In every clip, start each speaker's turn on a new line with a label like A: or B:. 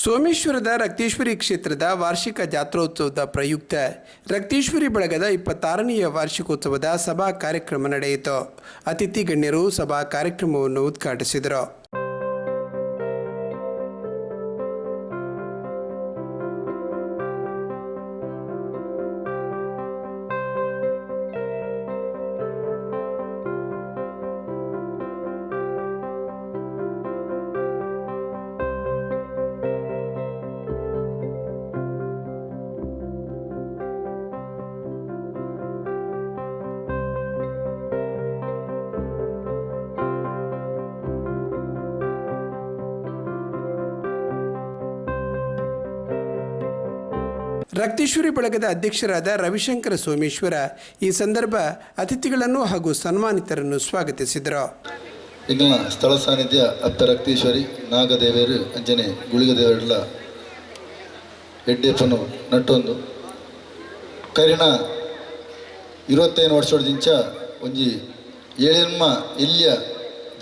A: ಸೋಮೇಶ್ವರದ ರಕ್ತೇಶ್ವರಿ ಕ್ಷೇತ್ರದ ವಾರ್ಷಿಕ ಜಾತ್ರೋತ್ಸವದ ಪ್ರಯುಕ್ತ ರಕ್ತೇಶ್ವರಿ ಬಳಗದ 26ನೇ ವಾರ್ಷಿಕೋತ್ಸವದ ಸಭಾ ಕಾರ್ಯಕ್ರಮ ನಡೆಯಿತು. ಅತಿಥಿ ಗಣ್ಯರು ಸಭಾ ಕಾರ್ಯಕ್ರಮವನ್ನು ಉದ್ಘಾಟಿಸಿದರು. ರಕ್ತೇಶ್ವರಿ ಬಳಗದ ಅಧ್ಯಕ್ಷರಾದ ರವಿಶಂಕರ ಸೋಮೇಶ್ವರ ಈ ಸಂದರ್ಭ ಅತಿಥಿಗಳನ್ನು ಹಾಗೂ ಸನ್ಮಾನಿತರನ್ನು ಸ್ವಾಗತಿಸಿದರು.
B: ಇಂಗ್ಲ ಸ್ಥಳ ಸಾನ್ನಿಧ್ಯ ಅಪ್ಪ ರಕ್ತೇಶ್ವರಿ ನಾಗದೇವರು ಅಂಜನೆ ಗುಳಿಗದೇವರೆಲ್ಲ ಎಡ್ಡೆಪ್ಪನು ನಟ್ಟೊಂದು ಕರಿಣ 25 ವರ್ಷದಿಂಚ ಒಂಜಿ ಏಳೆಮ್ಮ ಇಲ್ಲಿಯ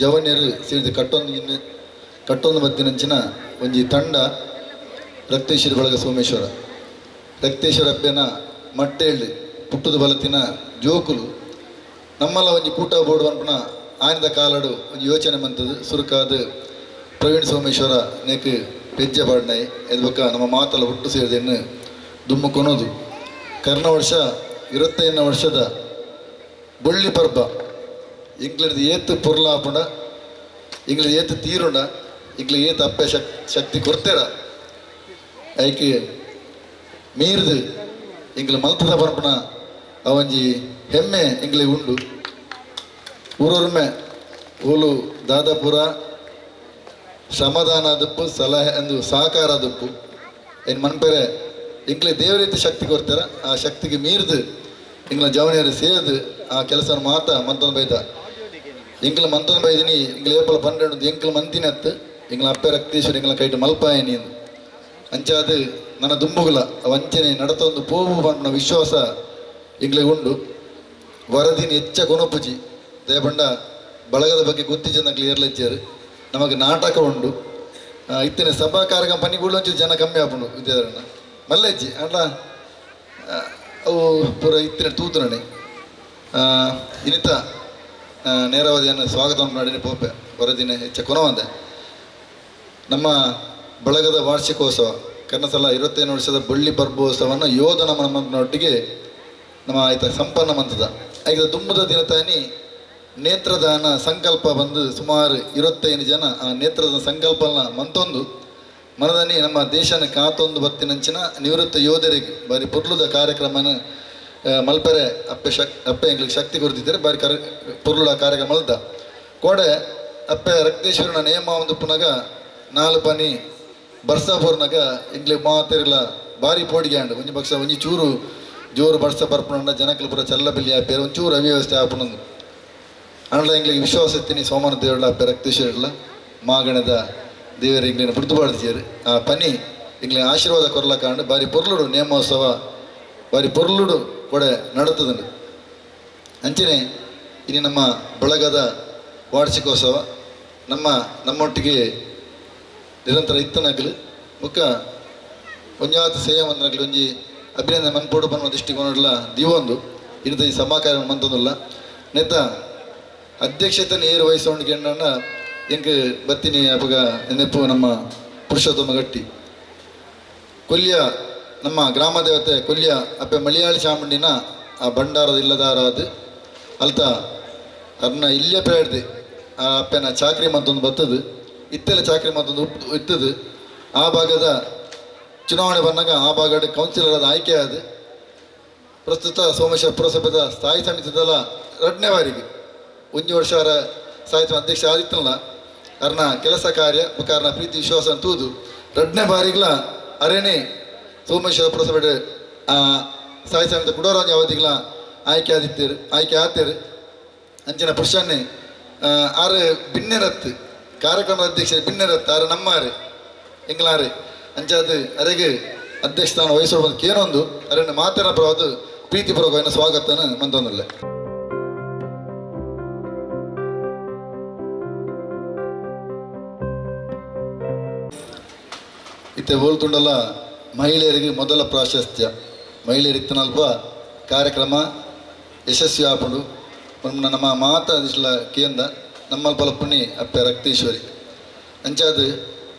B: ಜವನ್ಯರು ಸೇರಿದ ಕಟ್ಟೊಂದು ಮತ್ತಿನಂಚಿನ ಒಂಜಿ ತಂಡ ರಕ್ತೇಶ್ವರಿ ಬಳಗ ಸೋಮೇಶ್ವರ ರಕ್ತೇಶ್ವರ ಅಪ್ಪನ ಮಟ್ಟೆಳ್ಳಿ ಪುಟ್ಟದ ಬಲತಿನ ಜೋಕುಲು ನಮ್ಮಲ್ಲ ಒಂಜಿ ಕೂಟ ಬೋರ್ಡು ಅನ್ಪುನ ಆನಿದ ಕಾಲಡು ಒಂದು ಯೋಚನೆ ಮಂತದ್ದು ಸುರುಕಾದ ಪ್ರವೀಣ್ ಸೋಮೇಶ್ವರ ನೇಕು ಪೆಜ್ಜೆ ಬಾಡ್ನಾಯಿ ಎದ್ ಬೊಕ್ಕ ನಮ್ಮ ಮಾತಲ್ಲ ಹುಟ್ಟು ಸೇರಿದೆನ್ನು ದುಮ್ಮು ಕೊನೋದು ಕರ್ಣ ವರ್ಷ 25ನೇ ವರ್ಷದ ಬೊಳ್ಳಿ ಪರ್ಬ ಇಂಗ್ಲದ ಏತು ಪುರ್ಲ ಆಪುಂಡ ಇಂಗ್ಲದ ಏತು ತೀರುಂಡ ಇಂಗ್ಲ ಏತು ಅಪ್ಪೆ ಶಕ್ತಿ ಕೊಡ್ತೇರ ಐಕೆ ಮೀರ್ದು ಇಂಗ್ಲ ಮಲ್ತದ ಪರಪಣ ಅವಂಜಿ ಹೆಮ್ಮೆ ಇಂಗ್ಲಿ ಉಂಡು ಊರೊರ್ಮೆ ಓಲು ದಾದಾಪುರ ಶ್ರಮದಾನ ದಪ್ಪು ಸಲಹೆ ಅಂದು ಸಹಕಾರ ದಪ್ಪು ಏನು ಮನ್ಪೆರೆ ಇಂಗ್ಲಿ ದೇವರೀತಿ ಶಕ್ತಿ ಕೊಡ್ತಾರ ಆ ಶಕ್ತಿಗೆ ಮೀರ್ದು ಇಂಗ್ಲ ಜವನಿಯರು ಸೇರಿದು ಆ ಕೆಲಸ ಮಾತ ಮಂತೊಂದು ಬೈದ ಇಂಗ್ಲ ಮಂತೊಂದು ಬೈದಿನಿ ಇಂಗ್ಲ ಏಪಲ 12 ಎಂಕ್ಲ ಮಂತಿನತ್ತು ಇಂಗ್ಲ ಅಪ್ಪೆ ರಕ್ತೇಶ್ವರಿ ಇಂಗ್ಲ ಕೈಟ್ ಮಲ್ಪಾಯನಿ ಅಂಚಾದು ನನ್ನ ದುಂಬುಗಳ ವಂಚನೆ ನಡತೊಂದು ಪೋವು ಬಂಡ ವಿಶ್ವಾಸ ಇಂಗ್ಲೆ ಉಂಡು ವರದಿನ ಹೆಚ್ಚ ಕೊನಪುಜಿ ದಯಪಂಡ ಬಳಗದ ಬಗ್ಗೆ ಗೊತ್ತಿಜನ ಕ್ಲಿಯರ್ಲ ಇಚ್ಚಾರು ನಮಗೆ ನಾಟಕ ಉಂಡು ಇತ್ತಿನ ಸಭಾ ಕಾರ್ಯಕ್ರಮ ಪನ್ನಿಗೂಡಂಚು ಜನ ಕಮ್ಮಿ ಆಪುಂಡು ವಿದ್ಯಾಧರಣ ಮಲ್ಲೆಜ್ಜಿ ಅಲ್ಲ ಅವು ಪೂರ ಇತ್ತಿನ ತೂತುರಣೆ ಇನಿತ ನೇರಾವತಿಯನ್ನು ಸ್ವಾಗತ ಮಾಡಿ ಪೋಪೆ ವರದಿನ ಹೆಚ್ಚ ಕೊನವಂದೆ ನಮ್ಮ ಬಳಗದ ವಾರ್ಷಿಕೋತ್ಸವ ಕನ್ನಸಲ 25 ವರ್ಷದ ಬಳ್ಳಿ ಪರ್ಬೋತ್ಸವವನ್ನು ಯೋಧನ ನಮ್ಮನೊಟ್ಟಿಗೆ ನಮ್ಮ ಆಯ್ತ ಸಂಪನ್ನ ಮಂತದ ಆಯ್ತ ದುಮ್ಮದ ದಿನ ತಾನಿ ನೇತ್ರದಾನ ಸಂಕಲ್ಪ ಬಂದು ಸುಮಾರು 25 ಜನ ಆ ನೇತ್ರದಾನ ಸಂಕಲ್ಪನ ಮಂತೊಂದು ಮನದನಿ ನಮ್ಮ ದೇಶನ ಕಾತೊಂದು ಬತ್ತಿನಂಚಿನ ನಿವೃತ್ತ ಯೋಧರಿಗೆ ಬಾರಿ ಪುರ್ಲುದ ಕಾರ್ಯಕ್ರಮನ ಮಲ್ಪೆರೆ ಅಪ್ಪೆ ಎಂಗ್ಲಿಗೆ ಶಕ್ತಿ ಕೊಡ್ತಿದ್ದಾರೆ ಬಾರಿ ಪುರ್ಲುಡ ಕಾರ್ಯಕ್ರಮ ಮಲ್ದ ಕೋಡೆ ಅಪ್ಪೆ ರಕ್ತೇಶ್ವರನ ನೇಮ ಒಂದು ಪುನಗ 4 ಪನಿ ಬರ್ಸಾಪುರ್ನಾಗ ಇಂಗ್ಲಿ ಮಾತಿರಲ್ಲ ಭಾರಿ ಪೋಡಿಗೆ ಅಂಡು ಒಂಜಿ ಪಕ್ಷ ಒಂಜಿ ಚೂರು ಜೋರು ಬರ್ಸ ಬರ್ಪುಣ ಜನಕಲು ಪೂರ ಚಲ್ಲಬಿಲ್ಲಿ ಆಪೇರು ಒಂಚೂರು ಅವ್ಯವಸ್ಥೆ ಆಪುಣಂದು ಅಂಡ್ಲ ಇಂಗ್ಲಿಗೆ ವಿಶ್ವಾಸ ಎತ್ತೀನಿ ಸೋಮನ ದೇವರಲ್ಲ ಅಪ್ಪೆ ರಕ್ತೇಶ್ವರಲ್ಲ ಮಾಗಣದ ದೇವರ ಇಂಗ್ಲಿನ ಬಿಡ್ದುಬಾಡ್ದಿಯರು ಆ ಪನಿ ಇಂಗ್ಲಿ ಆಶೀರ್ವಾದ ಕೊರ್ಲ ಕಾಂಡು ಬಾರಿ ಪೊರ್ಲುಡು ನೇಮೋತ್ಸವ ಬಾರಿ ಪೊರ್ಲುಡು ಕೊಡೆ ನಡತದಂಡು ಅಂಚನೆ ಇನ್ನು ನಮ್ಮ ಬಳಗದ ವಾರ್ಷಿಕೋತ್ಸವ ನಮ್ಮೊಟ್ಟಿಗೆ ನಿರಂತರ ಇತ್ತನಗಲು ಮುಖ ಒಂಜಾತ ಸೇವೆ ಮಂದನಗಲು ಒಂಜಿ ಅಭಿನಂದನೆ ಮನ್ಪೋಡು ಬನ್ನುವ ದೃಷ್ಟಿಕೋನಲ್ಲ ದಿವೊಂದು ಇನ್ನು ಈ ಸಭಾಕಾರ ಮಂತೊಂದಿಲ್ಲ ನೆತ್ತ ಅಧ್ಯಕ್ಷತೆ ನೇರು ವಹಿಸೋಣಿಗೆ ಅಣ್ಣ ಎಂಕ್ ಬತ್ತಿನಿ ಅಪಗ ನೆನಪು ನಮ್ಮ ಪುರುಷೋತ್ತಮ ಗಟ್ಟಿ ಕೊಲ್ಯ ನಮ್ಮ ಗ್ರಾಮ ದೇವತೆ ಕೊಲ್ಯ ಅಪ್ಪೆ ಮಲಯಾಳಿ ಚಾಮುಂಡಿನ ಆ ಭಂಡಾರದ ಇಲ್ಲದಾರಾದು ಅಲ್ತ ಅದನ್ನ ಇಲ್ಲೇ ಬೇಡ್ದೆ ಆ ಅಪ್ಪನ ಚಾಕ್ರಿ ಮಂತೊಂದು ಬತ್ತದು ಇತ್ತೆಲ್ಲ ಚಾಕ್ರಿ ಮತ್ತೊಂದು ಇತ್ತದು ಆ ಭಾಗದ ಚುನಾವಣೆ ಬಂದಾಗ ಆ ಭಾಗದ ಕೌನ್ಸಿಲರ್ ಆದ ಆಯ್ಕೆ ಆದ ಪ್ರಸ್ತುತ ಸೋಮೇಶ್ವರ ಪುರಸಭೆದ ಸ್ಥಾಯಿ ಸಮಿತಿದಲ್ಲ 2ನೇ ಬಾರಿಗೆ 1 ವರ್ಷ ಸ್ಥಾಯಿ ಅಧ್ಯಕ್ಷ ಆದಿತ್ತಲ್ಲ ಅವ್ರನ್ನ ಕೆಲಸ ಕಾರ್ಯ ಕಾರಣ ಪ್ರೀತಿ ವಿಶ್ವಾಸ ತೂದು 2ನೇ ಬಾರಿಗಳ ಅರೇನೇ ಸೋಮೇಶ್ವರ ಪುರಸಭೆ ಸ್ಥಾಯಿ ಸಮಿತಿ ಕುಡೋರಾಜ ಅವಧಿಗಳ ಆಯ್ಕೆ ಆತೇರು ಅಂಚಿನ ಪುರುಷನ್ನೇ ಆರು ಭಿನ್ನರತ್ತು ಕಾರ್ಯಕ್ರಮದ ಅಧ್ಯಕ್ಷರು ಭಿನ್ನರತ್ತು ಆರು ನಮ್ಮಾರೆ ಎಂಗ್ಲಾರೆ ಅಂಚಾದ ಅರೆಗೆ ಅಧ್ಯಕ್ಷ ಸ್ಥಾನ ವಹಿಸೋದು ಬಂದು ಕೇನೊಂದು ಅರನ್ನು ಮಾತನ ಪರವಾದ ಪ್ರೀತಿಪೂರ್ವಕమైన ಸ್ವಾಗತನ ಮಂತೊಂದಲ್ಲ. ಇತ್ತೆ ಹೋಲ್ತುಂಡಲ ಮಹಿಳೆಯರಿಗೆ ಮೊದಲ ಪ್ರಾಶಸ್ತ್ಯ ಮಹಿಳೆಯರು ಇತ್ತನಲ್ಪ ಕಾರ್ಯಕ್ರಮ ಯಶಸ್ವಿ ಆಪುಂಡು ನಮ್ಮ ಮಾತ ದಿಸ್ಲ ಕೇಂದ್ರ ನಮ್ಮಲ್ಪಲ ಪುಣಿ ಅಪ್ಪೆ ರಕ್ತೇಶ್ವರಿ ಅಂಚಾದ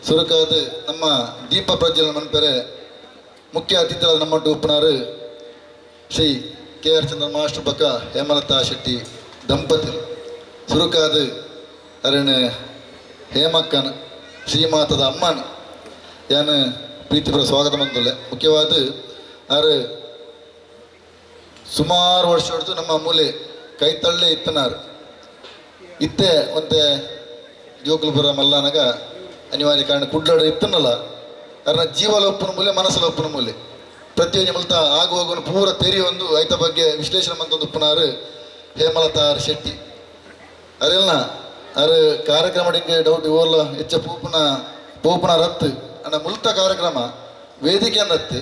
B: ಸುರಕಾದ ನಮ್ಮ ದೀಪ ಪ್ರಜ್ವಲನ ಮನ್ಪೆರೆ ಮುಖ್ಯ ಅತಿಥಿಗಳಾದ ನಮ್ಮೊಟ್ಟು ಉಪ್ಪನಾರು ಶ್ರೀ KR ಚಂದ್ರ ಮಾಸ್ಟರ್ ಬಕ್ಕ ಹೇಮಲತಾ ಶೆಟ್ಟಿ ದಂಪತಿ ಸುರುಕಾದ ಅರಣ ಹೇಮಕ್ಕನ ಶ್ರೀಮಾತದ ಅಮ್ಮನ ಯಾನು ಪ್ರೀತಿಪುರ ಸ್ವಾಗತ ಮಂತುಲ್ಲೆ ಮುಖ್ಯವಾದ ಆರು ಸುಮಾರು ವರ್ಷ ಹೊಡೆದು ನಮ್ಮ ಮೂಲೆ ಕೈತಳ್ಳೆ ಇತ್ತನಾರು ಇತ್ತೆ ಒಂತೆ ಜೋಕುಲಪುರ ಮಲ್ಲನಗ ಅನಿವಾರ್ಯ ಕಾರಣ ಕುಡ್ಲಾಡ ಇತ್ತನಲ್ಲ ಅರ್ನ ಜೀವಲ ಒಪ್ಪನ ಮೂಲೆ ಮನಸ್ಸಲ ಒಪ್ಪನ ಮೂಲೆ ಪ್ರತಿಯೊಂದು ಮೂಲತ ಆಗು ಹೋಗುವ ಪೂರ ತೆರಿ ಒಂದು ಐತ ಬಗ್ಗೆ ವಿಶ್ಲೇಷಣೆ ಮಂತೊಂದು ಉಪ್ಪನಾರು ಹೇಮಲತಾ ಆರ್ ಶೆಟ್ಟಿ ಅರೆಲ್ಲ ಅರೆ ಕಾರ್ಯಕ್ರಮ ಡೌಟ್ ಓರ್ಲ ಹೆಚ್ಚ ಪೂಪನ ರತ್ತು ಅಣ್ಣ ಮುಲ್ತ ಕಾರ್ಯಕ್ರಮ ವೇದಿಕೆ ರತ್ತು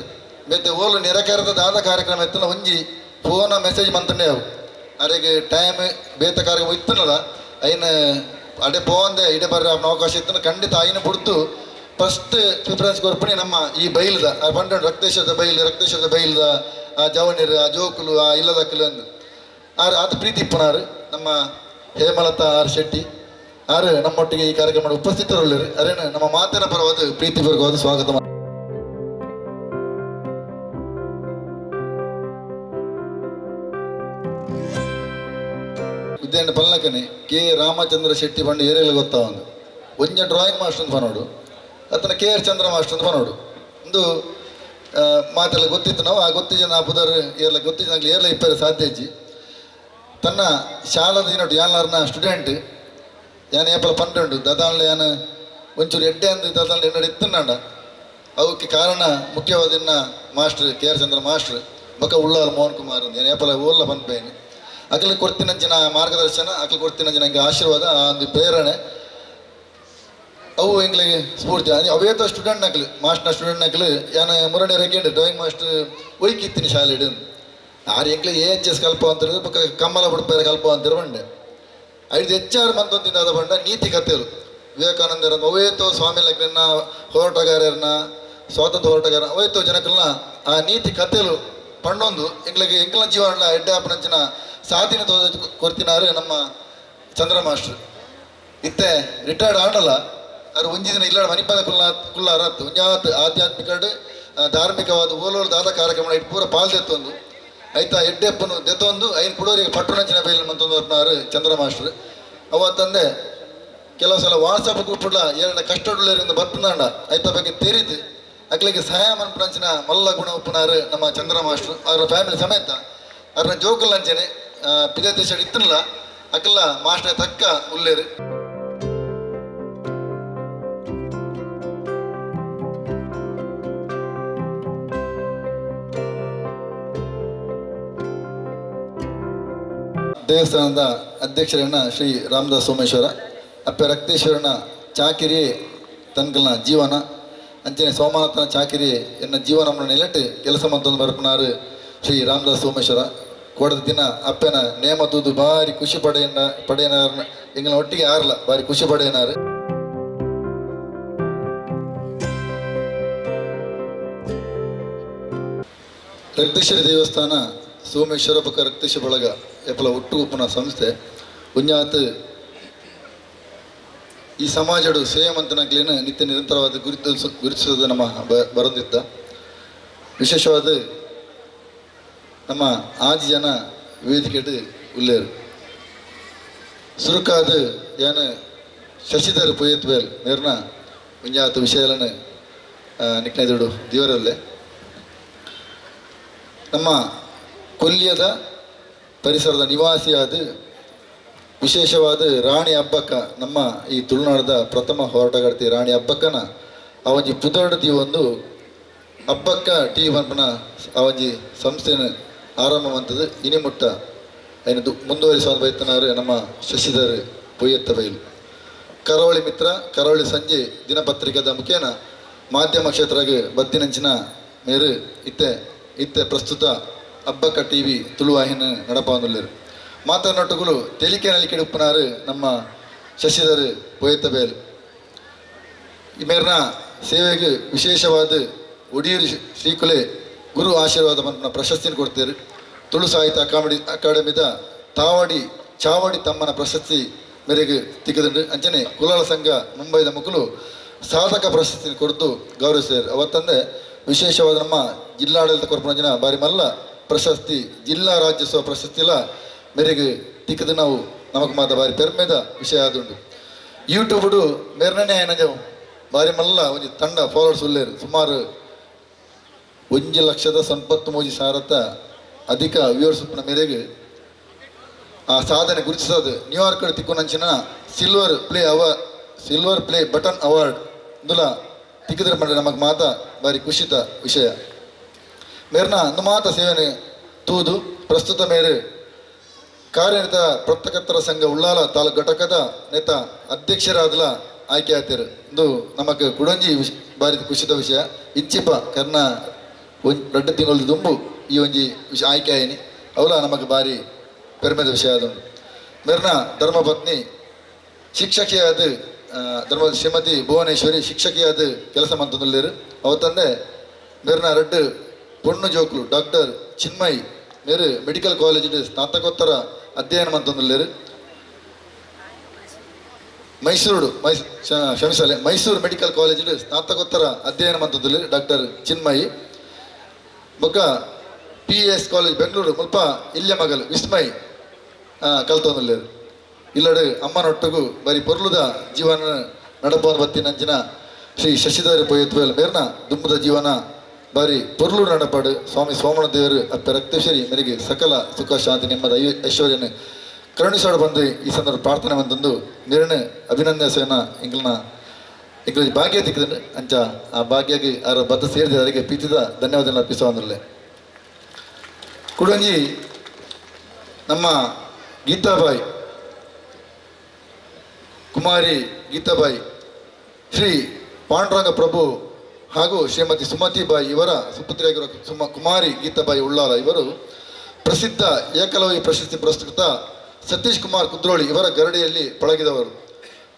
B: ಬೇತೆ ಓರ್ಲು ನಿರಕಾರದ ದಾದ ಕಾರ್ಯಕ್ರಮ ಎತ್ತನ ಒಂಜಿ ಫೋನ ಮೆಸೇಜ್ ಮಂತಂಡೆ ಅವು ಅರೆಗೆ ಟೈಮ್ ಬೇತ ಕಾರ್ಯಕ್ರಮ ಇತ್ತನಲ್ಲ ಐನ ಅಡೆ ಪೋಂದೆ ಇಡೆ ಬರ್ರ ಅವಕಾಶ ಇತ್ತು ಖಂಡಿತ ಐನ ಬಿಡ್ತು ಫಸ್ಟ್ ಪ್ರಿಫರೆನ್ಸ್ ಕೊರ್ಪಣಿ ನಮ್ಮ ಈ ಬೈಲ್ದ ಬಂಡ ರಕ್ತೇಶ್ವರದ ಬೈಲ್ದ ಆ ಜವನಿರು ಆ ಜೋಕುಲು ಆ ಇಲ್ಲದಕ್ಕಲು ಅಂದು ಅದು ಪ್ರೀತಿ ಇಪ್ಪನಾರು ನಮ್ಮ ಹೇಮಲತಾ ಆರ್ ಶೆಟ್ಟಿ ಆರು ನಮ್ಮೊಟ್ಟಿಗೆ ಈ ಕಾರ್ಯಕ್ರಮ ಉಪಸ್ಥಿತರುಳ್ಳರು ಅರೇನು ನಮ್ಮ ಮಾತಿನ ಪರವಾದ ಪ್ರೀತಿಪೂರ್ವಕವಾದ ಸ್ವಾಗತ ಉದ್ಯಾನ ಪಲ್ಲಕನೆ ಕೆ ರಾಮಚಂದ್ರ ಶೆಟ್ಟಿ ಬಂಡು ಏರಿಯಲ್ಲ ಗೊತ್ತಾ ಒಂಜ ಡ್ರಾಯಿಂಗ್ ಮಾಸ್ಟರ್ ಅಂತ ಪನೋಡು ಅತನ KR ಚಂದ್ರ ಮಾಸ್ಟರ್ ಅಂತ ಪನೋಡು ಒಂದು ಮಾತೆಲ್ಲ ಗೊತ್ತಿತ್ತು ನಾವು ಆ ಗೊತ್ತಿಜ ನಾ ಪುದರ್ ಏರ್ಲ ಗೊತ್ತಿಜ ನಂಗೆ ಏರ್ಲ ಇಪ್ಪರು ಸಾಧ್ಯಜಿ ತನ್ನ ಶಾಲದ ದಿನೊಟ್ಟು ಯಾನ್ಲಾರ್ನ ಸ್ಟೂಡೆಂಟ್ ಯಾನು ಏಪಲ ಪಂಡು ದದಾನ್ಲೆ ಯಾನು ಒಂಚೂರು ಎಡ್ಡೆ ಅಂದು ದದಾನ್ಲೆ ಎನ್ನಡ ಇತ್ತಂಡ ಅವಕ್ಕೆ ಕಾರಣ ಮುಖ್ಯವಾದ ಇನ್ನ ಮಾಸ್ಟರ್ KR ಚಂದ್ರ ಮಾಸ್ಟರ್ ಬೊಕ್ಕ ಉಳ್ಳಾಲ ಮೋಹನ್ ಕುಮಾರ್ ಅಂತ ಏನು ಏಪಲ ಓಲ್ಲ ಪನ್ಪೇನು ಅಕಲಿಗೆ ಕೊಡ್ತೀನಂಚಿನ ಮಾರ್ಗದರ್ಶನ ಅಕಲಿಗೆ ಕೊಡ್ತೀನಂಚಿನ ನಂಗೆ ಆಶೀರ್ವಾದ ಆ ಒಂದು ಪ್ರೇರಣೆ ಅವು ಎಂಗ್ಲಿಗೆ ಸ್ಫೂರ್ತಿ ಅವೇತ ಸ್ಟೂಡೆಂಟ್ ನಕಲು ಮಾಸ್ಟರ್ನ ಸ್ಟೂಡೆಂಟ್ ನಕಲು ಯಾನು ಮುರಡೆ ರೆಕೆಂಡು ಡ್ರಾಯಿಂಗ್ ಮಾಸ್ಟರ್ ಒಯ್ಕಿತ್ತೀನಿ ಶಾಲೆಡು ಆರು ಎಂಕ್ಲಿಗೆ AHS ಕಲ್ಪ ಅಂತಿರೋದು ಪಕ್ಕ ಕಮ್ಮಲ ಬಿಡ್ಪೇರೆ ಕಲ್ಪ ಅಂತಿರೋ ಬಂಡೆ ಐದು ಹೆಚ್ಚಾರು ಮಂತೊಂದಿದ್ದಾದ ಬಂಡ ನೀತಿ ಕಥೆಗಳು ವಿವೇಕಾನಂದರ ಅವೇತೋ ಸ್ವಾಮಿ ಲೆಕ್ಕನ ಹೋರಾಟಗಾರರನ್ನ ಸ್ವಾತಂತ್ರ್ಯ ಹೋರಾಟಗಾರ ಅವೇತೋ ಜನಕಲ್ನ ಆ ನೀತಿ ಕಥೆಗಳು ಪಂಡೊಂದು ಎಂಗ್ಲಿಗೆ ಎಂಕ್ಲ ಜೀವನ ಎಡ್ಡೆ ಆಪನಂಚಿನ ಸಾಧಿನ ತೋದ ಕೊರ್ತಿನಾರು ನಮ್ಮ ಚಂದ್ರ ಮಾಸ್ಟರ್ ಇತ್ತೆ ರಿಟೈರ್ಡ್ ಆಡಲ್ಲ ಅದು ಒಂಜಿ ದಿನ ಇಲ್ಲ ಮನಿಪಾದ ಕುಲ್ಲಾರತ್ತು ಒಂಜಾತ್ ಆಧ್ಯಾತ್ಮಿಕ ಧಾರ್ಮಿಕವಾದ ಓಲೋರು ದಾದ ಕಾರ್ಯಕ್ರಮ ಇಟ್ಟು ಪೂರ ಪಾಲ್ದೆತ್ತೊಂದು ಆಯ್ತಾ ಎಡ್ಡೆಪ್ಪನು ದೆತ್ತೊಂದು ಐನು ಕುಡೋರಿಗೆ ಪಟ್ಟಣಂಚಿನ ಬೈಲ್ ಮಂತೊಂದು ಹೊರನಾರು ಚಂದ್ರ ಮಾಸ್ಟರ್ ಅವತ್ತಂದೆ ಕೆಲವು ಸಲ ವಾಟ್ಸಪ್ ಗ್ರೂಪ್ಲ ಏರನ್ನ ಕಷ್ಟಡುಳ್ಳರಿಂದ ಬರ್ತಂದಾಂಡ ಆಯ್ತ ಬಗ್ಗೆ ತೆರಿದು ಅಕ್ಲಿಗೆ ಸಹಾಯ ಮನ್ಪಂಚಿನ ಮಲ್ಲ ಗುಣ ಉಪ್ಪನಾರು ನಮ್ಮ ಚಂದ್ರ ಮಾಸ್ಟರ್ ಅವರ ಫ್ಯಾಮಿಲಿ ಸಮೇತ ಅವ್ರನ್ನ ಜೋಕಲ್ ಅಂಚನೆ ಪಿದತೆ ಸೈಡ್ ಇತ್ತನಲ್ಲ ಅಕ್ಕಲ್ಲ ಮಾಸ್ಟರ್ ತಕ್ಕ ಉಲ್ಲೇರು ದೇವಸ್ಥಾನದ ಅಧ್ಯಕ್ಷರನ್ನ ಶ್ರೀ ರಾಮದಾಸ್ ಸೋಮೇಶ್ವರ ಅಪ್ಪೆ ರಕ್ತೇಶ್ವರನ ಚಾಕಿರಿ ತನ್ಕಲ್ನ ಜೀವನ ಅಂಚನೆ ಸೋಮನಾಥನ ಚಾಕಿರಿ ಎನ್ನ ಜೀವನ ನೆಲೆಟ್ಟು ಕೆಲಸ ಮಂತೊಂದು ಬರ್ಪನಾರು ಶ್ರೀ ರಾಮದಾಸ್ ಸೋಮೇಶ್ವರ ಕೊಡದ ದಿನ ಅಪ್ಪನ ನೇಮ ತೂದು ಭಾರಿ ಖುಷಿ ಪಡೆಯನಾರ ಎಂಗಳ ಒಟ್ಟಿಗೆ ಆರ್ಲ ಭಾರಿ ಖುಷಿ ಪಡೆಯನಾರು ರಕ್ತೇಶ್ವರಿ ದೇವಸ್ಥಾನ ಸೋಮೇಶ್ವರ ಪಕ್ಕ ರಕ್ತೇಶ್ವರ ಬಳಗ ಎಪ್ಪಲ ಒಟ್ಟು ಉಪ್ಪನ ಸಂಸ್ಥೆ ಕುಂಜಾತ್ ಈ ಸಮಾಜಡು ಸೇವಂತನಕ್ಲೇನು ನಿತ್ಯ ನಿರಂತರವಾದ ಗುರುತಿಸೋದು ನಮ್ಮ ಬರೆದಿದ್ದ ವಿಶೇಷವಾದ ನಮ್ಮ ಆಜಿ ಜನ ವೇದಿಕೆಡು ಉಲ್ಲೇರು ಸುರುಕಾದ ಏನು ಶಶಿಧರ್ ಪೊಯ್ಯತ್ವೇಲ್ ಮೇರ್ನ ಕುಂಜಾತ್ ವಿಷಯಗಳನ್ನು ನಿಕ್ನೈದಡು ದೇವರಲ್ಲೇ ನಮ್ಮ ಕೊಲ್ಲಿಯದ ಪರಿಸರದ ನಿವಾಸಿಯಾದ ವಿಶೇಷವಾದ ರಾಣಿ ಹಬ್ಬಕ್ಕ ನಮ್ಮ ಈ ತುಳುನಾಡದ ಪ್ರಥಮ ಹೋರಾಟಗಾರ್ತಿ ರಾಣಿ ಹಬ್ಬಕ್ಕನ ಅವಜಿ ಪುದರ್ಡದಿ ಒಂದು ಹಬ್ಬಕ್ಕ ಟಿ ಪನ್ಪನ ಅವಜಿ ಸಂಸ್ಥೆನ ಆರಂಭವಂತದ್ದು ಇನಿಮುಟ್ಟ ಐನದು ಮುಂದುವರಿಸುವ ಬೈತನಾರು ನಮ್ಮ ಶಶಿಧರ್ ಪೊಯ್ಯತ್ತ ಬೈಲು ಕರಾವಳಿ ಮಿತ್ರ ಕರಾವಳಿ ಸಂಜೆ ದಿನಪತ್ರಿಕೆದ ಮುಖೇನ ಮಾಧ್ಯಮ ಕ್ಷೇತ್ರಗೆ ಬತ್ತಿನಂಚಿನ ಮೇರು ಇತ್ತೆ ಪ್ರಸ್ತುತ ಹಬ್ಬಕ್ಕ TV ತುಳುವಾಹಿನ ನಡಪಾಂದುಲ್ಲೇರು ಮಾತನಾಟಗಳು ತೆಲಿಕೆ ನಲಿಕೆ ಉಪ್ಪನಾರು ನಮ್ಮ ಶಶಿಧರ್ ಪೊಯ್ಯತ್ತ ಬೇಲು ಈ ಮೇರ್ನ ಸೇವೆಗೆ ವಿಶೇಷವಾದ ಒಡಿಯೂರು ಶ್ರೀಕುಲೆ ಗುರು ಆಶೀರ್ವಾದ ಪ್ರಶಸ್ತಿಯನ್ನು ಕೊಡ್ತಾರೆ. ತುಳು ಸಾಹಿತ್ಯ ಅಕಾಡೆಮಿದ ಚಾವಡಿ ತಮ್ಮನ ಪ್ರಶಸ್ತಿ ಮೇರೆಗೆ ತಿಕ್ಕದಂಡು ಅಂಚನೆ ಕುಲಾಲ ಸಂಘ ಮುಂಬೈದ ಮುಕ್ಕಲು ಸಾಧಕ ಪ್ರಶಸ್ತಿ ಕೊಡ್ತು ಗೌರವಿಸಿದ್ದಾರೆ. ಅವತ್ತಂದೆ ವಿಶೇಷವಾದ ನಮ್ಮ ಜಿಲ್ಲಾಡಳಿತ ಕೊರ್ಪಣೆ ಬಾರಿ ಮಲ್ಲ ಪ್ರಶಸ್ತಿ ಜಿಲ್ಲಾ ರಾಜ್ಯೋತ್ಸವ ಪ್ರಶಸ್ತಿಲ ಮೇರೆಗೆ ತಿಕ್ಕದು ನಾವು ನಮಗೆ ಮಾತ ಬಾರಿ ಪೆರ್ಮೆದ ವಿಷಯ ಆದುಂಡು. ಯೂಟ್ಯೂಬ್ಡು ಮೇರ್ನೇ ಆಯ್ನ ಬಾರಿ ಮಲ್ಲ ಒಂದು ತಂಡ ಫಾಲೋವರ್ಸ್ ಉಳ್ಳೇರು. ಸುಮಾರು 1,93,000 ಅಧಿಕ ವ್ಯೂವರ್ಸ್ ಉಪ್ಪನ ಮೇರೆಗೆ ಆ ಸಾಧನೆ ಗುರುತಿಸೋದು ನ್ಯೂಯಾರ್ಕ್ ತಿಕ್ಕೊಂಡಂಚಿನ ಸಿಲ್ವರ್ ಪ್ಲೇ ಬಟನ್ ಅವಾರ್ಡ್ ಇಂದುಲ ತಿಕ್ಕಿದ್ರೆ ಮಾಡಿ ನಮಗೆ ಮಾತ ಬಾರಿ ಖುಷಿತ ವಿಷಯ. ಮೇರ್ನ ಅಂದು ಮಾತ ಸೇವೆನೆ ತೂದು ಪ್ರಸ್ತುತ ಮೇರೆ ಕಾರ್ಯನಿರತ ಪತ್ರಕರ್ತರ ಸಂಘ ಉಳ್ಳಾಲ ತಾಲೂಕು ಘಟಕದ ನೇತ ಅಧ್ಯಕ್ಷರಾದಲ ಆಯ್ಕೆ ಆಗ್ತಾರೆ. ಇಂದು ನಮಗೆ ಕುಡಂಜಿ ಬಾರಿ ಖುಷಿತ ವಿಷಯ. ಇಚ್ಚಿಪ ಕರ್ನ 2 ತಿಂಗಳು ದುಂಬು ಈ ಒಂಜಿ ವಿಷಯ ಆಯ್ಕೆ ಆಯ್ನಿ ಅವಲ ನಮಗೆ ಬಾರಿ ಪೆರ್ಮೆದ ವಿಷಯ ಆದುಂಡು. ಮೇರ್ನ ಧರ್ಮಪತ್ನಿ ಶಿಕ್ಷಕಿಯಾದ ಶ್ರೀಮತಿ ಭುವನೇಶ್ವರಿ ಶಿಕ್ಷಕಿಯಾದ ಕೆಲಸ ಮಂತಂದುಳ್ಳೇರು. ಅವತ್ತಂದೆ ಮೇರ್ನ 2 ಪೊಣ್ಣು ಜೋಕ್ಲು ಡಾಕ್ಟರ್ ಚಿನ್ಮಯ್ ಮೇರು ಮೆಡಿಕಲ್ ಕಾಲೇಜ್ ಸ್ನಾತಕೋತ್ತರ ಅಧ್ಯಯನ ಮಂತಂದುಳ್ಳೇರು. ಮೈಸೂರು ಮೆಡಿಕಲ್ ಕಾಲೇಜ್ ಸ್ನಾತಕೋತ್ತರ ಅಧ್ಯಯನ ಮಂತಂದುಳ್ಳೇರು ಡಾಕ್ಟರ್ ಚಿನ್ಮಯ್. ಬೊಕ್ಕ PES ಕಾಲೇಜ್ ಬೆಂಗಳೂರು ಮುಲ್ಪ ಇಲ್ಯ ಮಗಲು ವಿಸ್ಮಯ್ ಕಲ್ತೊಂದುಳ್ಳೇರು. ಇಲ್ಲಡು ಅಮ್ಮನೊಟ್ಟಿಗೂ ಬರೀ ಪೊರ್ಲುದ ಜೀವನ ನಡಪೋನ್ ಬತ್ತಿನಂಚಿನ ಶ್ರೀ ಶಶಿಧರ ಪೊಯ್ಯತ್ವೇಲ್ ಮೇರ್ನ ದುಂಬದ ಜೀವನ ಬಾರಿ ಪೊರ್ಲು ನಡಪಾಡು ಸ್ವಾಮಿ ಸೋಮಣ ದೇವರು ಅಪ್ಪ ರಕ್ತೇಶ್ವರಿ ಮೇರೆಗೆ ಸಕಲ ಸುಖ ಶಾಂತಿ ನೆಮ್ಮದ ಐಶ್ವರ್ಯನ ಕರುಣಿಸೋಡು ಬಂದು ಈ ಸಂದರ್ಭ ಪ್ರಾರ್ಥನೆ ಬಂದು ಮೇರನೆ ಅಭಿನಂದನ ಇಂಗ್ಲ ಭಾಗ್ಯ ತಿಕ್ಕಿದ್ರೆ ಅಂಚ ಆ ಭಾಗ್ಯಗೆ ಅವರ ಬದ್ಧ ಸೇರಿದ ಅವರಿಗೆ ಪ್ರೀತಿದ ಧನ್ಯವಾದ ಅರ್ಪಿಸುವಂದ್ರಲ್ಲೇ ಕುಡಂಜಿ ನಮ್ಮ ಗೀತಾಬಾಯಿ ಕುಮಾರಿ ಗೀತಾಬಾಯಿ ಶ್ರೀ ಪಾಂಡುರಂಗ ಪ್ರಭು ಹಾಗೂ ಶ್ರೀಮತಿ ಸುಮತಿಬಾಯಿ ಇವರ ಸುಪುತ್ರಿಯಾಗಿರುವ ಕುಮಾರಿ ಗೀತಾಬಾಯಿ ಉಳ್ಳಾಲ ಇವರು ಪ್ರಸಿದ್ಧ ಏಕಲವ್ಯ ಪ್ರಶಸ್ತಿ ಪುರಸ್ಕೃತ ಸತೀಶ್ ಕುಮಾರ್ ಕುದ್ರೋಳಿ ಇವರ ಗರಡಿಯಲ್ಲಿ ಪಳಗಿದವರು.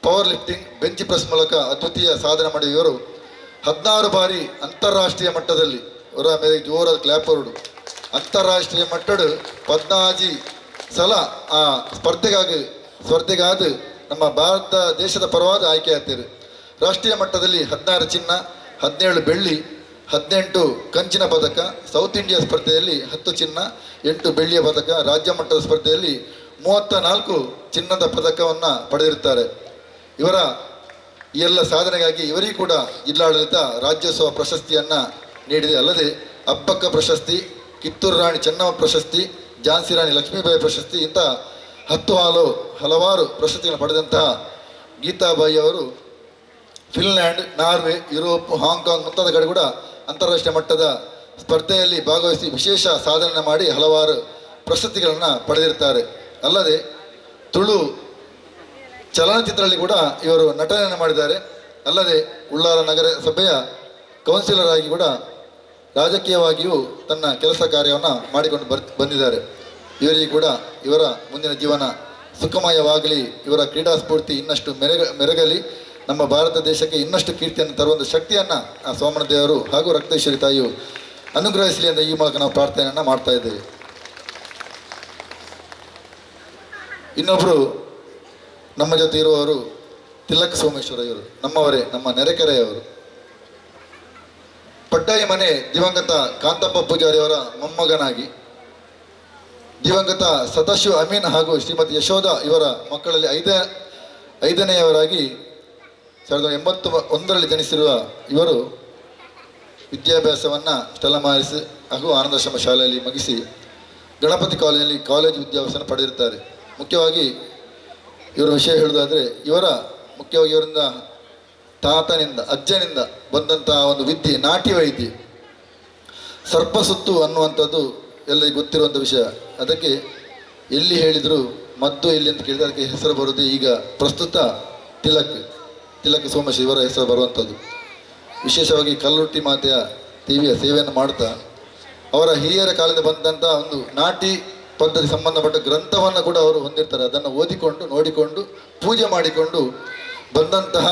B: ಪವರ್ ಲಿಫ್ಟಿಂಗ್ ಬೆಂಚ್ ಪ್ರೆಸ್ ಮೂಲಕ ಅದ್ವಿತೀಯ ಸಾಧನೆ ಮಾಡಿದ ಇವರು 16 ಬಾರಿ ಅಂತಾರಾಷ್ಟ್ರೀಯ ಮಟ್ಟದಲ್ಲಿ ಇವರ ಮೇಲೆ ಜೋರಾದ ಕ್ಲಾಪ್ ಹೊರಡು ಅಂತಾರಾಷ್ಟ್ರೀಯ ಮಟ್ಟದ 14 ಸಲ ಆ ಸ್ಪರ್ಧೆಗಾದ ನಮ್ಮ ಭಾರತ ದೇಶದ ಪರವಾದ ಆಯ್ಕೆ ಆಗ್ತಾರೆ. ರಾಷ್ಟ್ರೀಯ ಮಟ್ಟದಲ್ಲಿ 16 ಚಿನ್ನ 17 ಬೆಳ್ಳಿ 18 ಕಂಚಿನ ಪದಕ, ಸೌತ್ ಇಂಡಿಯಾ ಸ್ಪರ್ಧೆಯಲ್ಲಿ 10 ಚಿನ್ನ 8 ಬೆಳ್ಳಿಯ ಪದಕ, ರಾಜ್ಯ ಮಟ್ಟದ ಸ್ಪರ್ಧೆಯಲ್ಲಿ 34 ಚಿನ್ನದ ಪದಕವನ್ನು ಪಡೆದಿರುತ್ತಾರೆ. ಇವರ ಈ ಎಲ್ಲ ಸಾಧನೆಗಾಗಿ ಇವರಿಗೂ ಕೂಡ ಜಿಲ್ಲಾಡಳಿತ ರಾಜ್ಯೋತ್ಸವ ಪ್ರಶಸ್ತಿಯನ್ನು ನೀಡಿದೆ. ಅಲ್ಲದೆ ಅಬ್ಬಕ್ಕ ಪ್ರಶಸ್ತಿ, ಕಿತ್ತೂರು ರಾಣಿ ಚೆನ್ನಮ್ಮ ಪ್ರಶಸ್ತಿ, ಝಾನ್ಸಿ ರಾಣಿ ಲಕ್ಷ್ಮೀಬಾಯಿ ಪ್ರಶಸ್ತಿ ಇಂಥ 10 ಹಲವಾರು ಪ್ರಶಸ್ತಿಗಳನ್ನು ಪಡೆದಂತಹ ಗೀತಾಬಾಯಿ ಅವರು ಫಿನ್ಲ್ಯಾಂಡ್, ನಾರ್ವೆ, ಯುರೋಪ್, ಹಾಂಗ್ಕಾಂಗ್ ಮುಂತಾದ ಕಡೆ ಕೂಡ ಅಂತಾರಾಷ್ಟ್ರೀಯ ಮಟ್ಟದ ಸ್ಪರ್ಧೆಯಲ್ಲಿ ಭಾಗವಹಿಸಿ ವಿಶೇಷ ಸಾಧನೆ ಮಾಡಿ ಹಲವಾರು ಪ್ರಶಸ್ತಿಗಳನ್ನು ಪಡೆದಿರ್ತಾರೆ. ಅಲ್ಲದೆ ತುಳು ಚಲನಚಿತ್ರದಲ್ಲಿ ಕೂಡ ಇವರು ನಟನೆಯನ್ನು ಮಾಡಿದ್ದಾರೆ. ಅಲ್ಲದೆ ಉಳ್ಳಾಲ ನಗರ ಸಭೆಯ ಕೌನ್ಸಿಲರ್ ಆಗಿ ಕೂಡ ರಾಜಕೀಯವಾಗಿಯೂ ತನ್ನ ಕೆಲಸ ಕಾರ್ಯವನ್ನು ಮಾಡಿಕೊಂಡು ಬಂದಿದ್ದಾರೆ. ಇವರಿಗೂ ಕೂಡ ಇವರ ಮುಂದಿನ ಜೀವನ ಸುಖಮಯವಾಗಲಿ, ಇವರ ಕ್ರೀಡಾ ಸ್ಫೂರ್ತಿ ಇನ್ನಷ್ಟು ಮೆರಗಲಿ, ನಮ್ಮ ಭಾರತ ದೇಶಕ್ಕೆ ಇನ್ನಷ್ಟು ಕೀರ್ತಿಯನ್ನು ತರುವಂಥ ಶಕ್ತಿಯನ್ನು ಆ ಸೋಮಣ್ಣ ದೇವರು ಹಾಗೂ ರಕ್ತೇಶ್ವರಿ ತಾಯಿಯು ಅನುಗ್ರಹಿಸಲಿ ಅಂತ ಈ ಮೂಲಕ ನಾವು ಪ್ರಾರ್ಥನೆಯನ್ನು ಮಾಡ್ತಾ ಇದ್ದೇವೆ. ಇನ್ನೊಬ್ಬರು ನಮ್ಮ ಜೊತೆ ಇರುವವರು ತಿಲಕ್ ಸೋಮೇಶ್ವರ ಇವರು ನಮ್ಮವರೇ, ನಮ್ಮ ನೆರೆಕೆರೆಯವರು. ಪಡ್ಡಾಯಿ ಮನೆ ದಿವಂಗತ ಕಾಂತಪ್ಪ ಪೂಜಾರಿಯವರ ಮೊಮ್ಮಗನಾಗಿ ದಿವಂಗತ ಸದಾಶಿವ ಅಮೀನ್ ಹಾಗೂ ಶ್ರೀಮತಿ ಯಶೋಧ ಇವರ ಮಕ್ಕಳಲ್ಲಿ ಐದನೆಯವರಾಗಿ 1981ರಲ್ಲಿ ಜನಿಸಿರುವ ಇವರು ವಿದ್ಯಾಭ್ಯಾಸವನ್ನು ಸ್ಟೆಲಮಾರಿಸ್ ಹಾಗೂ ಆನಂದಾಶ್ರಮ ಶಾಲೆಯಲ್ಲಿ ಮುಗಿಸಿ ಗಣಪತಿ ಕಾಲೇಜಿನಲ್ಲಿ ಕಾಲೇಜು ವಿದ್ಯಾಭ್ಯಾಸನ ಪಡೆದಿರ್ತಾರೆ. ಮುಖ್ಯವಾಗಿ ಇವರ ವಿಷಯ ಹೇಳುವುದಾದರೆ ಮುಖ್ಯವಾಗಿ ಇವರಿಂದ ತಾತನಿಂದ ಅಜ್ಜನಿಂದ ಬಂದಂತಹ ಒಂದು ವಿದ್ಯೆ, ನಾಟಿ ವೈದ್ಯೆ, ಸರ್ಪಸುತ್ತು ಅನ್ನುವಂಥದ್ದು ಎಲ್ಲರಿಗೂ ಗೊತ್ತಿರುವಂಥ ವಿಷಯ. ಅದಕ್ಕೆ ಎಲ್ಲಿ ಹೇಳಿದರು ಮದ್ದು ಎಲ್ಲಿ ಅಂತ ಕೇಳಿದರೆ ಅದಕ್ಕೆ ಹೆಸರು ಬರೋದು ಈಗ ಪ್ರಸ್ತುತ ತಿಲಕ್ ಸೋಮೇಶ್ವರ ಇವರ ಹೆಸರು ಬರುವಂಥದ್ದು. ವಿಶೇಷವಾಗಿ ಕಲ್ಲುಟ್ಟಿ ಮಾತೆಯ ದೇವಿಯ ಸೇವೆಯನ್ನು ಮಾಡ್ತಾ ಅವರ ಹಿರಿಯರ ಕಾಲದಿಂದ ಬಂದಂಥ ಒಂದು ನಾಟಿ ಪದ್ಧತಿ ಸಂಬಂಧಪಟ್ಟ ಗ್ರಂಥವನ್ನು ಕೂಡ ಅವರು ಹೊಂದಿರ್ತಾರೆ. ಅದನ್ನು ಓದಿಕೊಂಡು ನೋಡಿಕೊಂಡು ಪೂಜೆ ಮಾಡಿಕೊಂಡು ಬಂದಂತಹ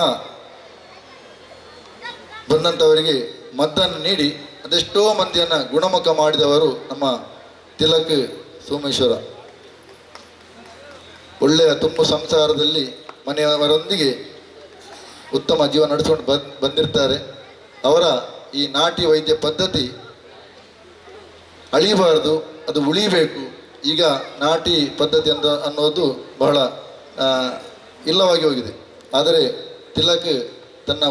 B: ಬಂದಂಥವರಿಗೆ ಮದ್ದನ್ನು ನೀಡಿ ಅದೆಷ್ಟೋ ಮಂದಿಯನ್ನು ಗುಣಮುಖ ಮಾಡಿದವರು ನಮ್ಮ ತಿಲಕ್ ಸೋಮೇಶ್ವರ. ಒಳ್ಳೆಯ ತುಂಬ ಸಂಸಾರದಲ್ಲಿ ಮನೆಯವರೊಂದಿಗೆ ಉತ್ತಮ ಜೀವನ ನಡೆಸಿಕೊಂಡು ಬಂದಿರ್ತಾರೆ. ಅವರ ಈ ನಾಟಿ ವೈದ್ಯ ಪದ್ಧತಿ ಅಳಿಬಾರ್ದು, ಅದು ಉಳಿಬೇಕು. ಈಗ ನಾಟಿ ಪದ್ಧತಿ ಅನ್ನೋದು ಬಹಳ ಇಲ್ಲವಾಗಿ ಹೋಗಿದೆ. ಆದರೆ ತಿಲಕ್ ತನ್ನ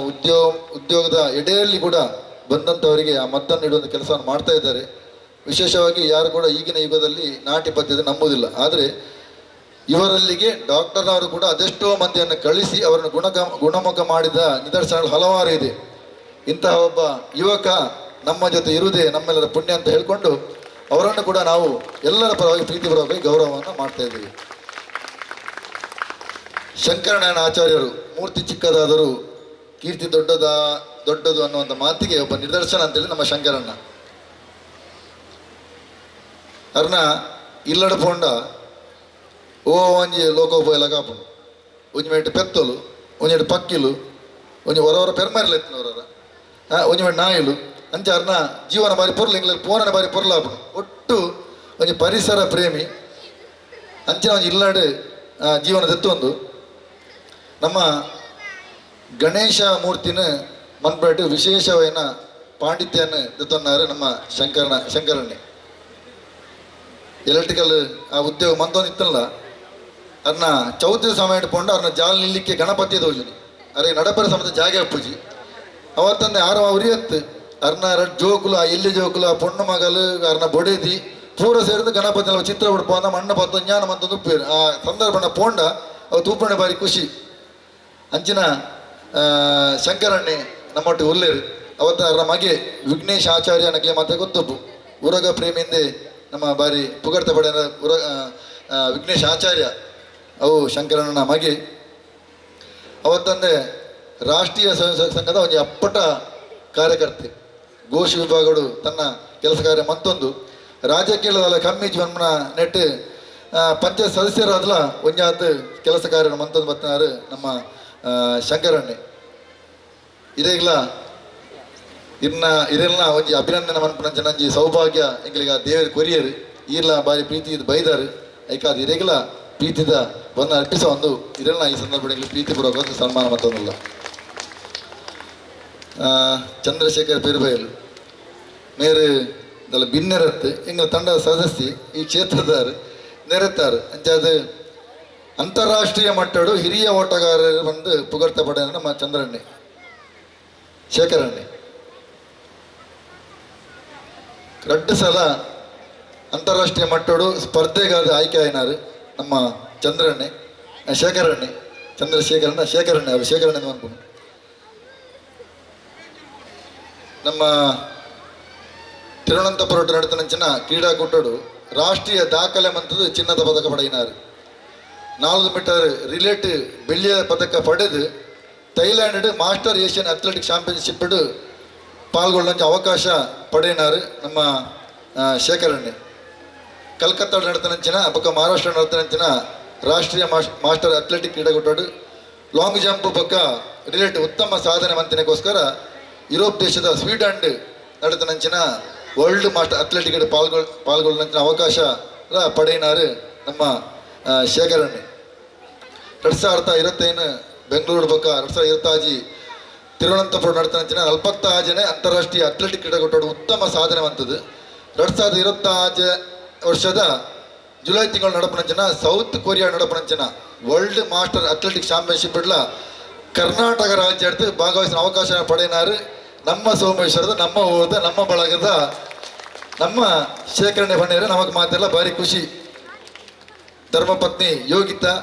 B: ಉದ್ಯೋಗದ ಎಡೆಯಲ್ಲಿ ಕೂಡ ಬಂದಂಥವರಿಗೆ ಆ ಮದ್ದನ್ನು ನೀಡುವಂಥ ಕೆಲಸವನ್ನು ಮಾಡ್ತಾ ಇದ್ದಾರೆ. ವಿಶೇಷವಾಗಿ ಯಾರು ಕೂಡ ಈಗಿನ ಯುಗದಲ್ಲಿ ನಾಟಿ ಪದ್ಧತಿ ನಂಬುವುದಿಲ್ಲ. ಆದರೆ ಇವರಲ್ಲಿಗೆ ಡಾಕ್ಟರ್ನವರು ಕೂಡ ಅದೆಷ್ಟೋ ಮಂದಿಯನ್ನು ಕಳಿಸಿ ಅವರನ್ನು ಗುಣಮುಖ ಮಾಡಿದ ನಿದರ್ಶನಗಳು ಹಲವಾರು ಇದೆ. ಇಂತಹ ಒಬ್ಬ ಯುವಕ ನಮ್ಮ ಜೊತೆ ಇರುವುದೇ ನಮ್ಮೆಲ್ಲರ ಪುಣ್ಯ ಅಂತ ಹೇಳಿಕೊಂಡು ಅವರನ್ನು ಕೂಡ ನಾವು ಎಲ್ಲರ ಪರವಾಗಿ ಪ್ರೀತಿಪೂರ್ವಕವಾಗಿ ಗೌರವವನ್ನು ಮಾಡ್ತಾ ಇದ್ದೀವಿ. ಶಂಕರನಾರಾಯಣ ಆಚಾರ್ಯರು ಮೂರ್ತಿ ಚಿಕ್ಕದಾದರೂ ಕೀರ್ತಿ ದೊಡ್ಡದು ಅನ್ನುವಂಥ ಮಾತಿಗೆ ಒಬ್ಬ ನಿದರ್ಶನ ಅಂತೇಳಿ ನಮ್ಮ ಶಂಕರಣ್ಣ. ಅರ್ನ ಇಲ್ಲಡ ಪೋಂಡ ಓ ಒಂಜಿ ಲೋಕೋಪಯೋಗ ಕಾಪುಂಡು ಒಂಜಿ ಮೆಟ್ಟು ಪೆತ್ತಲು ಒಂಜೆಡು ಪಕ್ಕಿಲು ಒಂಜಿ ಹೊರವರ ಪೆರ್ಮರಿಲ ಎತ್ತಿನವರ ಒಂಜಿ ಮೆಟ್ಟು ನಾಯಿಲು ಅಂಚ ಅರ್ನ ಜೀವನ ಬಾರಿ ಪೊರ್ಲು ಇಂಗ್ಲಲ್ಲಿ ಪೋರನ ಬಾರಿ ಪೊರ್ಲಾಪುಡು. ಒಟ್ಟು ಒಂಜಿ ಪರಿಸರ ಪ್ರೇಮಿ ಅಂಚಿನ ಒಂಜಿ ಇಲ್ಲಡು ಜೀವನ ದೆತ್ತೊಂದು ನಮ್ಮ ಗಣೇಶ ಮೂರ್ತಿನ ಮನ್ಪಟ್ಟು ವಿಶೇಷವಾದ ಪಾಂಡಿತ್ಯನ ದೆತ್ತೊన్నారు ನಮ್ಮ ಶಂಕರಣ್ಣೆ. ಎಲೆಕ್ಟ್ರಿಕಲ್ ಆ ಉದ್ಯೋಗ ಮಂತೊಂದು ಇತ್ತಲ್ಲ ಅರ್ನ ಚೌತಿ ಸಮಯ ಇಟ್ಕೊಂಡು ಅವ್ರನ್ನ ಜಾಲ ನಿಲ್ಲಿಕ್ಕೆ ಗಣಪತಿ ತೋಜುನಿ ಅರೆ ನಡಪರ ಸಮೇತ ಜಾಗ ಅಪ್ಪುಜಿ ಅವತ್ತಂದೆ ಆರು ಉರಿಯತ್ತು ಅರ್ನ ಎರಡು ಜೋಕುಲು ಆ ಎಲ್ಲಿ ಜೋಕುಲು ಆ ಪೊಣ್ಣು ಮಗಲು ಅರ್ನ ಬೊಡೆದಿ ಪೂರ ಸೇರಿದು ಗಣಪತಿ ಚಿತ್ರ ಬಿಡ್ಪೋಂದ ಮಣ್ಣ ಪತ್ತು ಜ್ಞಾನ ಮಂತೊಂದು ಉಪ್ಪೇರು ಆ ಸಂದರ್ಭನ ಪೋಂಡ ಅವು ತೂಪಣ್ಣೆ ಬಾರಿ ಖುಷಿ. ಅಂಚಿನ ಶಂಕರಣ್ಣೆ ನಮ್ಮೊಟ್ಟಿಗೆ ಉಲ್ಲೇರು ಅವತ್ತ ಅರ್ನ ಮಗೆ ವಿಘ್ನೇಶ್ ಆಚಾರ್ಯ ನಕ್ಲೆ ಮತ್ತೆ ಗೊತ್ತೊಬ್ಬು ಉರಗ ಪ್ರೇಮಿಂದೆ ನಮ್ಮ ಬಾರಿ ಪುಗಡ್ತ ಪಡೆಯ ವಿಘ್ನೇಶ್ ಆಚಾರ್ಯ ಅವು ಶಂಕರಣ್ಣನ ಮಗೆ. ಅವತ್ತಂದೆ ರಾಷ್ಟ್ರೀಯ ಸ್ವಯಂ ಸಂಘದ ಒಂದು ಅಪ್ಪಟ ಕಾರ್ಯಕರ್ತೆ ಘೋಷ ವಿಭಾಗಗಳು ತನ್ನ ಕೆಲಸ ಕಾರ್ಯ ಮತ್ತೊಂದು ರಾಜಕೀಯದ ಕಮ್ಮಿ ಜನ್ಮನ ನೆಟ್ಟು ಪಂಚಾಯತ್ ಸದಸ್ಯರಾದಲ ಒಂಜಾತ್ ಕೆಲಸ ಕಾರ್ಯ ಮಂತೊಂದು ಬತ್ತಿನಾರು ನಮ್ಮ ಶಂಕರಣ್ಣೆ. ಇದೇಗ್ಲ ಇದೆಲ್ಲ ಒಂಜಿ ಅಭಿನಂದನೆ ಮನ್ಪುನಂಚ ನಂಜಿ ಸೌಭಾಗ್ಯ ಎಂಗ್ಲಿಗ ದೇವರ ಕೊರಿಯರು ಈರ್ಲ ಬಾರಿ ಪ್ರೀತಿ ಬೈದಾರು ಐಕಾದ ಇರೆಗ್ಲ ಪ್ರೀತಿದ ಬಂದು ಅರ್ಪಿಸೋ ಒಂದು ಇದೆಲ್ಲ ಈ ಸಂದರ್ಭದಲ್ಲಿ ಪ್ರೀತಿಪೂರ್ವಕ ಸನ್ಮಾನ ಮತ್ತೊಂದಲ್ಲ. ಚಂದ್ರಶೇಖರ್ ಪೆರುಬಯಲು ಮೇರು ದಲ್ಲ ಭಿನ್ನರತ್ತು ಎಂಗಳ ತಂಡದ ಸದಸ್ಯ ಈ ಕ್ಷೇತ್ರದವರು ನೆರೆತಾರೆ ಅಂಚಾದ ಅಂತಾರಾಷ್ಟ್ರೀಯ ಮಟ್ಟಡು ಹಿರಿಯ ಓಟಗಾರರು ಬಂದು ಪುಗಡ್ತ ಪಡೆಯ ನಮ್ಮ ಚಂದ್ರಣ್ಣೆ ಶೇಖರಣ್ಣೆ. 2 ಸಲ ಅಂತಾರಾಷ್ಟ್ರೀಯ ಮಟ್ಟಡು ಸ್ಪರ್ಧೆಗಾದ ಆಯ್ಕೆ ಆಯ್ನಾರು ನಮ್ಮ ಚಂದ್ರಣ್ಣೆ ಶೇಖರಣ್ಣೆ ಶೇಖರಣ್ಣೆ ಅವರು ಶೇಖರಣ್ಣೆ ಅನ್ಕೊಂಡು ನಮ್ಮ ತಿರುವನಂತಪುರ ನಡತನಂಚಿನ ಕ್ರೀಡಾಕೂಟಡು ರಾಷ್ಟ್ರೀಯ ದಾಖಲೆ ಮಂತದ್ದು ಚಿನ್ನದ ಪದಕ ಪಡೆಯಿನಾರು. 4 ಮೀಟರ್ ರಿಲೇಟ್ ಬೆಳ್ಳಿಯ ಪದಕ ಪಡೆದು Thailand master Asian athletic championship ಪಾಲ್ಗೊಳ್ಳುವಂಥ ಅವಕಾಶ ಪಡೆಯಿನಾರು ನಮ್ಮ ಶೇಖರಣ್ಣೆ. ಕಲ್ಕತ್ತಾ ನಡತನಂಚಿನ ಪಕ್ಕ ಮಹಾರಾಷ್ಟ್ರ ನಡತನಂಚಿನ ರಾಷ್ಟ್ರೀಯ ಮಾಸ್ಟರ್ ಅಥ್ಲೆಟಿಕ್ ಕ್ರೀಡಾಕೂಟಡು ಲಾಂಗ್ ಜಂಪ್ ಪಕ್ಕ ರಿಲೇಟ್ ಉತ್ತಮ ಸಾಧನೆ ಮಂತನೆಗೋಸ್ಕರ ಯುರೋಪ್ ದೇಶದ ಸ್ವೀಡನ್ ನಡತನಂಚಿನ ವರ್ಲ್ಡ್ ಮಾಸ್ಟರ್ ಅಥ್ಲೆಟಿಕ್ ಪಾಲ್ಗೊಳ್ಳುವಂಚಿನ ಅವಕಾಶ ಪಡೆಯಿನಾರು ನಮ್ಮ ಶೇಖರಣ್ಣೆ. 2025 ಬೆಂಗಳೂರು ಪಕ್ಕ 2026 ತಿರುವನಂತಪುರ ನಡತನಂಚಿನ 40 ಅಂತಾರಾಷ್ಟ್ರೀಯ ಅಥ್ಲೆಟಿಕ್ ಕ್ರೀಡಾಕೂಟಡು ಉತ್ತಮ ಸಾಧನೆ ಮಂತದ್ದು. 2025 ವರ್ಷದ ಜುಲೈ ತಿಂಗಳು ನಡಪನಂಚಿನ ಸೌತ್ ಕೊರಿಯಾ ನಡಪನಂಚಿನ world master athletic championship Karnataka ರಾಜ್ಯ ಭಾಗವಹಿಸಿದ ಅವಕಾಶ ಪಡೆಯಿನಾರು ನಮ್ಮ ಸೋಮೇಶ್ವರದ ನಮ್ಮ ಊರದ ನಮ್ಮ ಬಳಗದ ನಮ್ಮ ಶೇಖರಣೆ ಬಣ್ಣಿರ ನಮಗೆ ಮಾತೆಲ್ಲ ಭಾರಿ ಖುಷಿ. ಧರ್ಮಪತ್ನಿ ಯೋಗಿತಾ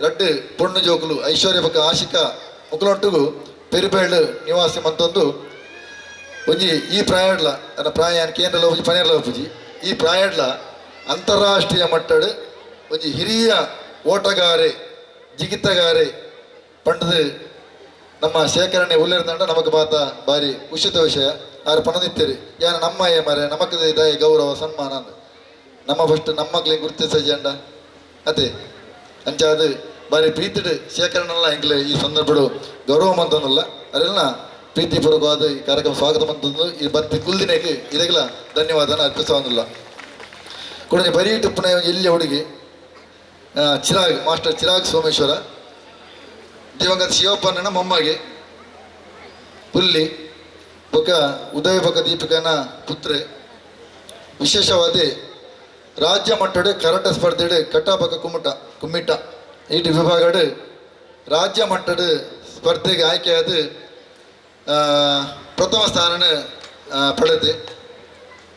B: ರಡ್ಡು ಪೊಣ್ಣು ಜೋಕುಲು ಐಶ್ವರ್ಯ ಪಕ್ಕ ಆಶಿಕಾ ಮುಕ್ಕಲೊಟ್ಟಿಗೂ ಪೆರಿಬೇಳು ನಿವಾಸಿ ಮಂತೊಂದು ಒಂಜಿ ಈ ಪ್ರಾಯಡ್ಲ ಅನ್ನ ಪ್ರಾಯ ಕೇಂದ್ರ ಒಂಜಿ ಪನೇರ್ಲ ಒಪ್ಪುಜಿ ಈ ಪ್ರಾಯಡ್ಲ ಅಂತಾರಾಷ್ಟ್ರೀಯ ಮಟ್ಟಡು ಒಂಜಿ ಹಿರಿಯ ಓಟಗಾರೆ ಜಿಗಿತಗಾರೆ ಪಂಡದು ನಮ್ಮ ಶೇಖರಣೆ ಉಲ್ಲೇರ್ದಂಡ ನಮಗೆ ಮಾತ ಭಾರಿ ಖುಷಿತ ವಿಷಯ. ಆರು ಪಣದಿತ್ತೇರಿ ಯಾನ ನಮ್ಮ ಮರೆ ನಮಕ್ ದಯ ಗೌರವ ಸನ್ಮಾನ ಅಂದ ನಮ್ಮ ಫಸ್ಟ್ ನಮ್ಮ ಮಕ್ಳಿಗೆ ಗುರುತಿಸಂಡ ಅದೇ ಅಂಚಾದ ಭಾರಿ ಪ್ರೀತಿಡು ಶೇಖರಣೆಲ್ಲ ಹೆಂಗ್ಲೆ ಈ ಸಂದರ್ಭಡು ಗೌರವ ಮಂತಂದಲ್ಲ ಅದೆಲ್ಲ ಪ್ರೀತಿಪೂರ್ವಕವಾದ ಈ ಕಾರ್ಯಕ್ರಮ ಸ್ವಾಗತ ಮಂತಂದು ಈ ಬರ್ತಿ ಕುಲ್ದಿನೆಗೆ ಇದೆಲ್ಲ ಧನ್ಯವಾದನ ಅರ್ಪಿಸೋದಿಲ್ಲ ಕೂಡ ಬರೀ ಟಿಪ್ಪಣ ಎಲ್ಲಿ ಹುಡುಗಿ ಚಿರಾಗ್ ಮಾಸ್ಟರ್ ಚಿರಾಗ್ ಸೋಮೇಶ್ವರ ದಿವಂಗತ ಶಿವಪ್ಪನ ಮೊಮ್ಮಗೆ ಪುಲ್ಲಿ ಬೊಕ ಉದಯ ಬೊಕ ದೀಪಿಕನ ಪುತ್ರೆ ವಿಶೇಷವಾದ ರಾಜ್ಯ ಮಟ್ಟದ ಕರಾಟ ಸ್ಪರ್ಧೆಡ್ ಕಟ್ಟಾಬಕ ಕುಮ್ಮಿಟ್ಟ ಈಟಿ ವಿಭಾಗಡ್ ರಾಜ್ಯ ಮಟ್ಟದ ಸ್ಪರ್ಧೆಗೆ ಆಯ್ಕೆಯಾದ ಪ್ರಥಮ ಸ್ಥಾನ ಪಡೆದು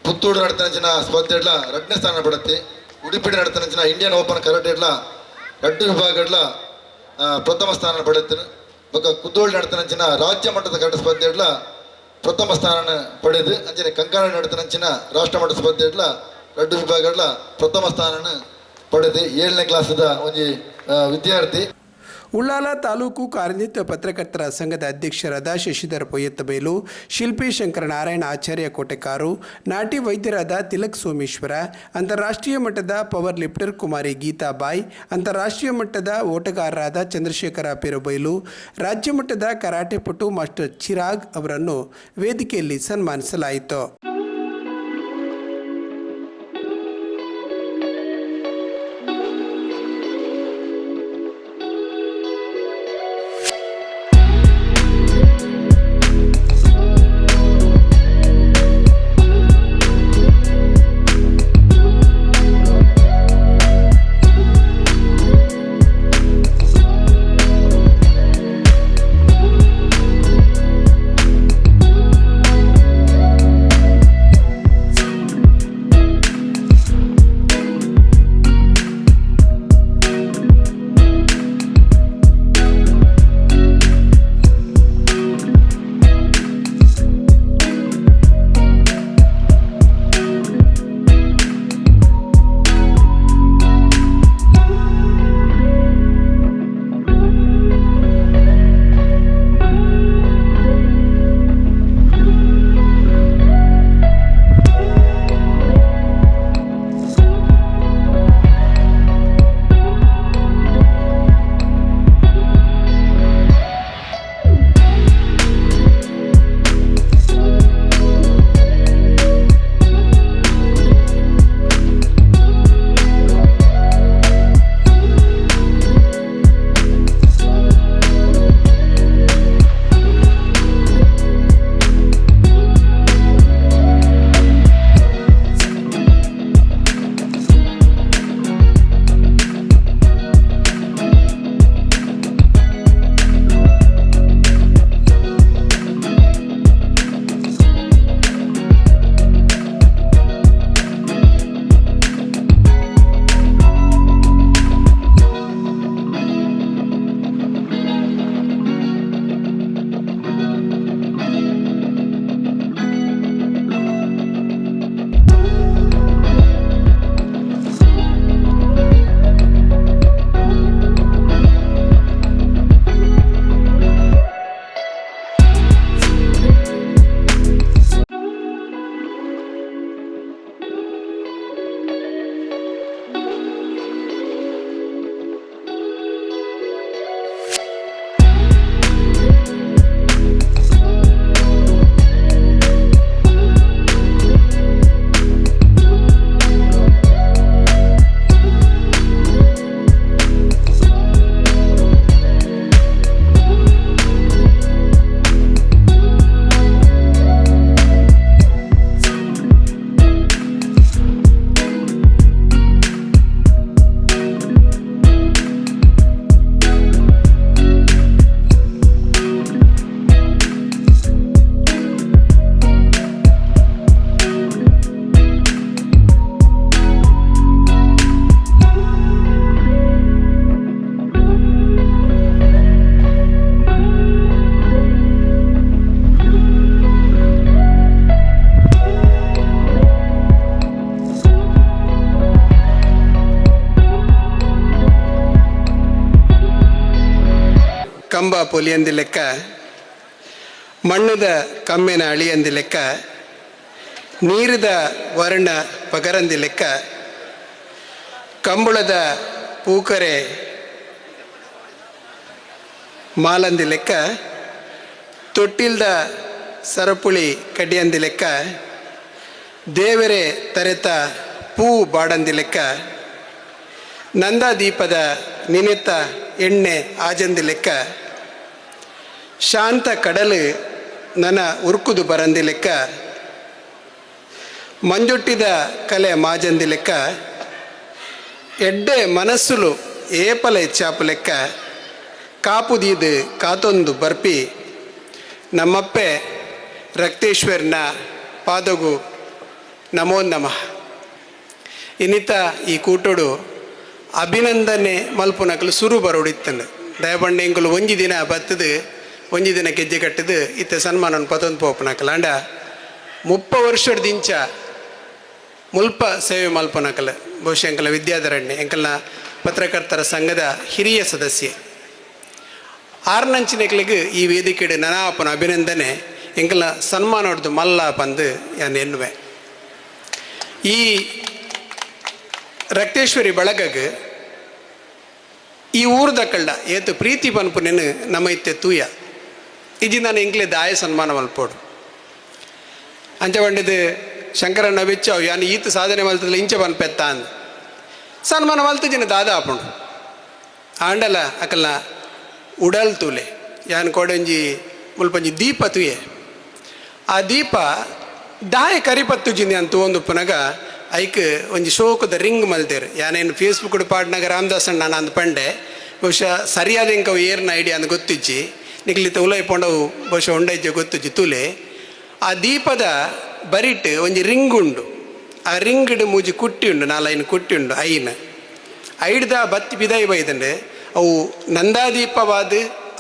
B: ಪುತ್ತೂರು ನಡತನಂಚಿನ ಸ್ಪರ್ಧೆಡ್ಲ 2ನೇ ಸ್ಥಾನ ಪಡತ್ತೆ ಉಡುಪಿ ನಡತನಂಚಿನ ಇಂಡಿಯನ್ ಓಪನ್ ಕರಾಟೆಡ್ಲ 2 ವಿಭಾಗಡ್ಲ ಪ್ರಥಮ ಸ್ಥಾನ ಪಡೆತು ಬೊಕ ಕುದ್ದೋಳು ನಡತನಂಚಿನ ರಾಜ್ಯ ಮಟ್ಟದ ಕರಾಟೆ ಸ್ಪರ್ಧೆಡ್ಲ ಪ್ರಥಮ ಸ್ಥಾನ ಪಡೆದು ಅಂಚನೆ ಕಂಕಣ ನಡತನಂಚಿನ ರಾಷ್ಟ್ರ ಮಟ್ಟ ಸ್ಪರ್ಧೆಡ್ಲ 2 ವಿಭಾಗಡ್ಲ ಪ್ರಥಮ ಸ್ಥಾನ ಪಡೆದು 7ನೇ ಕ್ಲಾಸದ ಒಂದು ವಿದ್ಯಾರ್ಥಿ.
A: ಉಳ್ಳಾಲ ತಾಲೂಕು ಕಾರ್ಯನಿರತ ಪತ್ರಕರ್ತರ ಸಂಘದ ಅಧ್ಯಕ್ಷರಾದ ಶಶಿಧರ ಪೊಯ್ಯತ್ತಬೈಲು, ಶಿಲ್ಪಿ ಶಂಕರನಾರಾಯಣ ಆಚಾರ್ಯ ಕೋಟೆಕಾರು, ನಾಟಿ ವೈದ್ಯರಾದ ತಿಲಕ್ ಸೋಮೇಶ್ವರ, ಅಂತಾರಾಷ್ಟ್ರೀಯ ಮಟ್ಟದ ಪವರ್ ಲಿಫ್ಟರ್ ಕುಮಾರಿ ಗೀತಾಬಾಯಿ, ಅಂತಾರಾಷ್ಟ್ರೀಯ ಮಟ್ಟದ ಓಟಗಾರರಾದ ಚಂದ್ರಶೇಖರ ಪೆರುಬೈಲು, ರಾಜ್ಯ ಮಟ್ಟದ ಕರಾಟೆ ಪಟು ಮಾಸ್ಟರ್ ಚಿರಾಗ್ ಅವರನ್ನು ವೇದಿಕೆಯಲ್ಲಿ ಸನ್ಮಾನಿಸಲಾಯಿತು. ಕಂಬ ಪೊಲಿಯಂದು ಲೆಕ್ಕ, ಮಣ್ಣದ ಕಮ್ಮಿನ ಅಳಿಯಂದು ಲೆಕ್ಕ, ನೀರದ ವರ್ಣ ಪಗರಂದಿ ಲೆಕ್ಕ, ಕಂಬಳದ ಪೂಕರೆ ಮಾಲಂದಿ ಲೆಕ್ಕ, ತೊಟ್ಟಿಲ್ದ ಸರಪುಳಿ ಕಡಿಯಂದಿ ಲೆಕ್ಕ, ದೇವರೇ ತರೆತ ಪೂ ಬಾಡಂದಿ ಲೆಕ್ಕ, ನಂದಾದೀಪದ ನಿನೆತ್ತ ಎಣ್ಣೆ ಆಜಂದಿ ಲೆಕ್ಕ, ಶಾಂತ ಕಡಲು ನನ್ನ ಉರುಕುದು ಬರಂದಿ ಲೆಕ್ಕ, ಮಂಜೊಟ್ಟಿದ ಕಲೆ ಮಾಜಂದಿ ಲೆಕ್ಕ, ಎಡ್ಡೆ ಮನಸ್ಸುಲು ಏಪಲ ಚಾಪು ಲೆಕ್ಕ, ಕಾಪುದೀದು ಕಾತೊಂದು ಬರ್ಪಿ ನಮ್ಮಪ್ಪೆ ರಕ್ತೇಶ್ವರನ ಪಾದಗು ನಮೋ ನಮಃ. ಇನ್ನಿತ ಈ ಕೂಟೋಡು ಅಭಿನಂದನೆ ಮಲ್ಪುನಕಲು ಸುರು ಬರೋಡಿತ್ತಂದು ದಯಪಂಡ ಎಂಕುಲು ಒಂಜಿ ದಿನ ಬತ್ತದು ಒಂಜಿ ದಿನ ಗೆಜ್ಜೆ ಕಟ್ಟದು ಇತ್ತ ಸನ್ಮಾನ ಪತೊಂದು ಪೋಪನಕಲ ಅಂಡ 30 ವರ್ಷದಿಂಚ ಮುಲ್ಪ ಸೇವೆ ಮಲ್ಪನಕಲ ಬಹುಶಃ ಎಂಕಲ ವಿದ್ಯಾಧರಣ್ಯ ಎಂಕಲ್ನ ಪತ್ರಕರ್ತರ ಸಂಘದ ಹಿರಿಯ ಸದಸ್ಯೆ ಆರ್ನಂಚಿನಕ್ಲಿಗೆ ಈ ವೇದಿಕೆಡು ನನಾಪನ ಅಭಿನಂದನೆ ಎಂಕಲ್ನ ಸನ್ಮಾನ ಹೊಡೆದು ಮಲ್ಲ ಬಂದು ನಾನು ಎನ್ನುವೆ. ಈ ರಕ್ತೇಶ್ವರಿ ಬಳಗಗೆ ಈ ಊರ್ದಕ್ಕಳ್ಳ ಏತು ಪ್ರೀತಿ ಪನ್ಪುನೇನು ನಮ್ಮ ಇತ್ತೆ ತೂಯ ಇಜಿ ನಾನು ಎಂಕ್ಲೆ ದಾಯ ಸನ್ಮಾನ ಮಲ್ಪೋಡು ಅಂಚ ಬಂಡಿದ್ದು ಶಂಕರಣ್ಣ ಬೆಚ್ಚ ಯಾನು ಈತ ಸಾಧನೆ ಮಲ್ತದಲ್ಲಿ ಇಂಚ ಪನ್ಪೆತ್ತ ಅಂದು ಸನ್ಮಾನ ಮಲ್ತಿಜಿನ ದಾದ ಆಪುಂಡು ಆಂಡಲ ಅಕಲ್ನ ಉಡಲ್ ತೂಲೆ ಯಾನು ಕೊಡೊಂಜಿ ಮುಲ್ಪಂಜಿ ದೀಪ ತುಯೆ ಆ ದೀಪ ದಾಯ ಕರಿಪತ್ತುಜಿನಿ ಅಂತ ಒಂದು ಪುನಗ ಐಕ್ ಒಂಜಿ ಶೋಕದ ರಿಂಗ್ ಮಲ್ತೇರು ಯಾನೇನು ಫೇಸ್ಬುಕ್ ಪಾಡ್ನಾಗ ರಾಮದಾಸ್ ಅಣ್ಣ ನಾನು ಅಂದು ಪಂಡೆ ಬಹುಶಃ ಸರಿಯಾದ ಇಂಕವು ಏರ್ನ ಐಡಿಯಾ ಅಂದು ಗೊತ್ತಿಜ್ಜಿ ನಿಕ್ಲಿತ ಉಲೈಪೊಂಡವು ಬಹುಶಃ ಉಂಡೈಜೆ ಗೊತ್ತಿಜ್ಜಿ ತುಲೆ ಆ ದೀಪದ ಬರಿಟ್ ಒಂಜಿ ರಿಂಗ್ ಉಂಡು ಆ ರಿಂಗ್ಡ್ ಮೂಜಿ ಕುಟ್ಟಿ ಉಂಡು ನಾಲೈನು ಕುಟ್ಟಿ ಉಂಡು ಐಡ್ದ ಬತ್ತಿ ಬಿದಾಯಿ ಬೈದಂಡೆ ಅವು ನಂದಾದೀಪವಾದ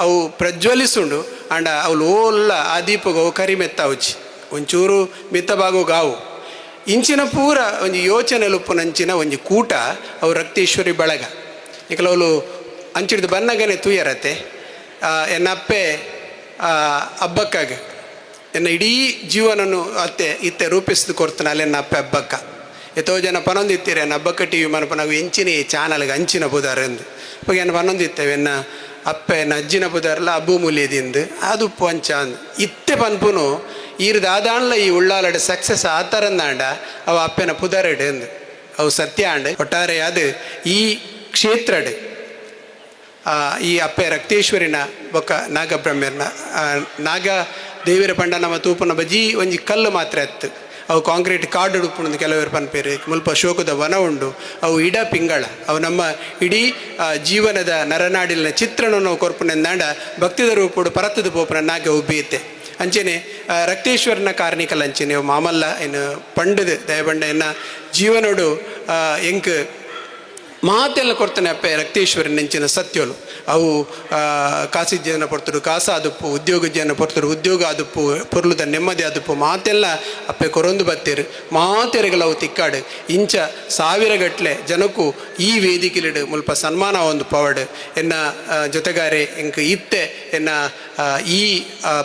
A: ಅವು ಪ್ರಜ್ವಲಿಸುಂಡು ಅಂಡ ಅವಳು ಓಲ್ಲ ಆ ದೀಪಗ ಅವು ಕರಿಮೆತ್ತಾವುಚಿ ಒಂಚೂರು ಮಿತ್ತಬಾಗೋಗಾವು ಇಂಚಿನ ಪೂರ ಒಂಜಿ ಯೋಚನೆ ಉಪ್ಪುನಂಚಿನ ಒಂಜಿ ಕೂಟ ಅವು ರಕ್ತೇಶ್ವರಿ ಬಳಗ ನಿಕಲವಳು ಅಂಚಿಡ್ದು ಬನ್ನಗನೆ ತೂಯರತೆ ಎನ್ನಪ್ಪೆ ಹಬ್ಬಕ್ಕಾಗ ಎನ್ನ ಇಡೀ ಜೀವನನು ಅತ್ತೆ ಇತ್ತೆ ರೂಪಿಸಿದು ಕೊಡ್ತಾನೆ ಅಲ್ಲೆನ್ನ ಅಪ್ಪೆ ಹಬ್ಬಕ್ಕ ಎಷ್ಟೋ ಜನ ಪನೊಂದಿತ್ತೀರಿ ಎನ್ನ ಹಬ್ಬಕ್ಕ ಟಿ ವಿ ಮನಪ ನಾವು ಎಂಚಿನ ಈ ಚಾನಲ್ಗೆ ಅಂಚಿನ ಬುದಾರೆಂದು ಇವಾಗ ಏನು ಪನೊಂದಿತ್ತೇವೆ ಎನ್ನ ಅಪ್ಪೆ ಎನ್ನ ಅಜ್ಜಿನ ಬುದಾರಲ್ಲ ಅಬ್ಬು ಮೂಲ್ಯದಿಂದ ಅದು ಪಂಚ ಅಂದು ಇತ್ತೆ ಪನ್ಪುನು ಈರ್ದಾದಾಣ್ಲ ಈ ಉಳ್ಳಾಲಡೆ ಸಕ್ಸಸ್ ಆತರಂದಾಂಡ ಅವು ಅಪ್ಪೆನ ಪುದಾರೆಡೆ ಅಂದು ಅವು ಸತ್ಯ ಅಂಡ್ ಒಟ್ಟಾರೆ ಅದು ಈ ಕ್ಷೇತ್ರಡೆ ಈ ಅಪ್ಪೆ ರಕ್ತೇಶ್ವರಿನ ಬೊಕ್ಕ ನಾಗಬ್ರಹ್ಮ್ಯರ್ನ ನಾಗ ದೇವಿರ ಪಂಡ ನಮ್ಮ ತೂಪನ ಬಜಿ ಒಂಜಿ ಕಲ್ಲು ಮಾತ್ರ ಎತ್ತು ಅವು ಕಾಂಕ್ರೀಟ್ ಕಾರ್ಡ್ ಉಡುಪುಣದು ಕೆಲವರು ಪನ್ಪೇರು ಮುಲ್ಪ ಶೋಕದ ವನ ಉಂಡು ಅವು ಇಡ ಪಿಂಗಳ ಅವು ನಮ್ಮ ಇಡೀ ಜೀವನದ ನರನಾಡಿನ ಚಿತ್ರಣವನ್ನು ಕೊರ್ಪುನೆಂದಾಂಡ ಭಕ್ತಿದ ರೂಪುಡು ಪರತದ ಪೋಪನ ನಾಗೆ ಉಬ್ಬೀತೆ ಅಂಚೆನೆ ರಕ್ತೇಶ್ವರನ ಕಾರ್ಣಿಕಲ್ ಅಂಚೆನೆ ಮಾಮಲ್ಲ ಏನು ಪಂಡದು ದಯಬಂಡ ಎನ್ನ ಜೀವನೋಡು ಎಂಕ್ ಮಾತೆಲ್ಲ ಕೊಡ್ತಾನೆ ಅಪ್ಪೆ ರಕ್ತೇಶ್ವರನ ನೆಂಚಿನ ಸತ್ಯೋಲು ಅವು ಕಾಸಿಜ್ಜನ ಪೊರ್ತರು ಕಾಸ ಆದುಪ್ಪು ಉದ್ಯೋಗ ಜನ ಪೊರ್ತರು ಉದ್ಯೋಗ ಆದುಪ್ಪು ಪೊರ್ಲುದ ನೆಮ್ಮದಿ ಆದುಪ್ಪು ಮಾತೆಲ್ಲ ಅಪ್ಪೆ ಕೊರೊಂದು ಬತ್ತೇರು ಮಾತೆರೆಗಳು ಅವು ತಿಕ್ಕಾಡು ಇಂಚ ಸಾವಿರಗಟ್ಲೆ ಜನಕ್ಕೂ ಈ ವೇದಿಕೆಲಿಡು ಮುಲ್ಪ ಸನ್ಮಾನ ಒಂದು ಪವಡ್ ಎನ್ನ ಜೊತೆಗಾರೆ ಎಂಕ್ ಇತ್ತೆ ಎನ್ನ ಈ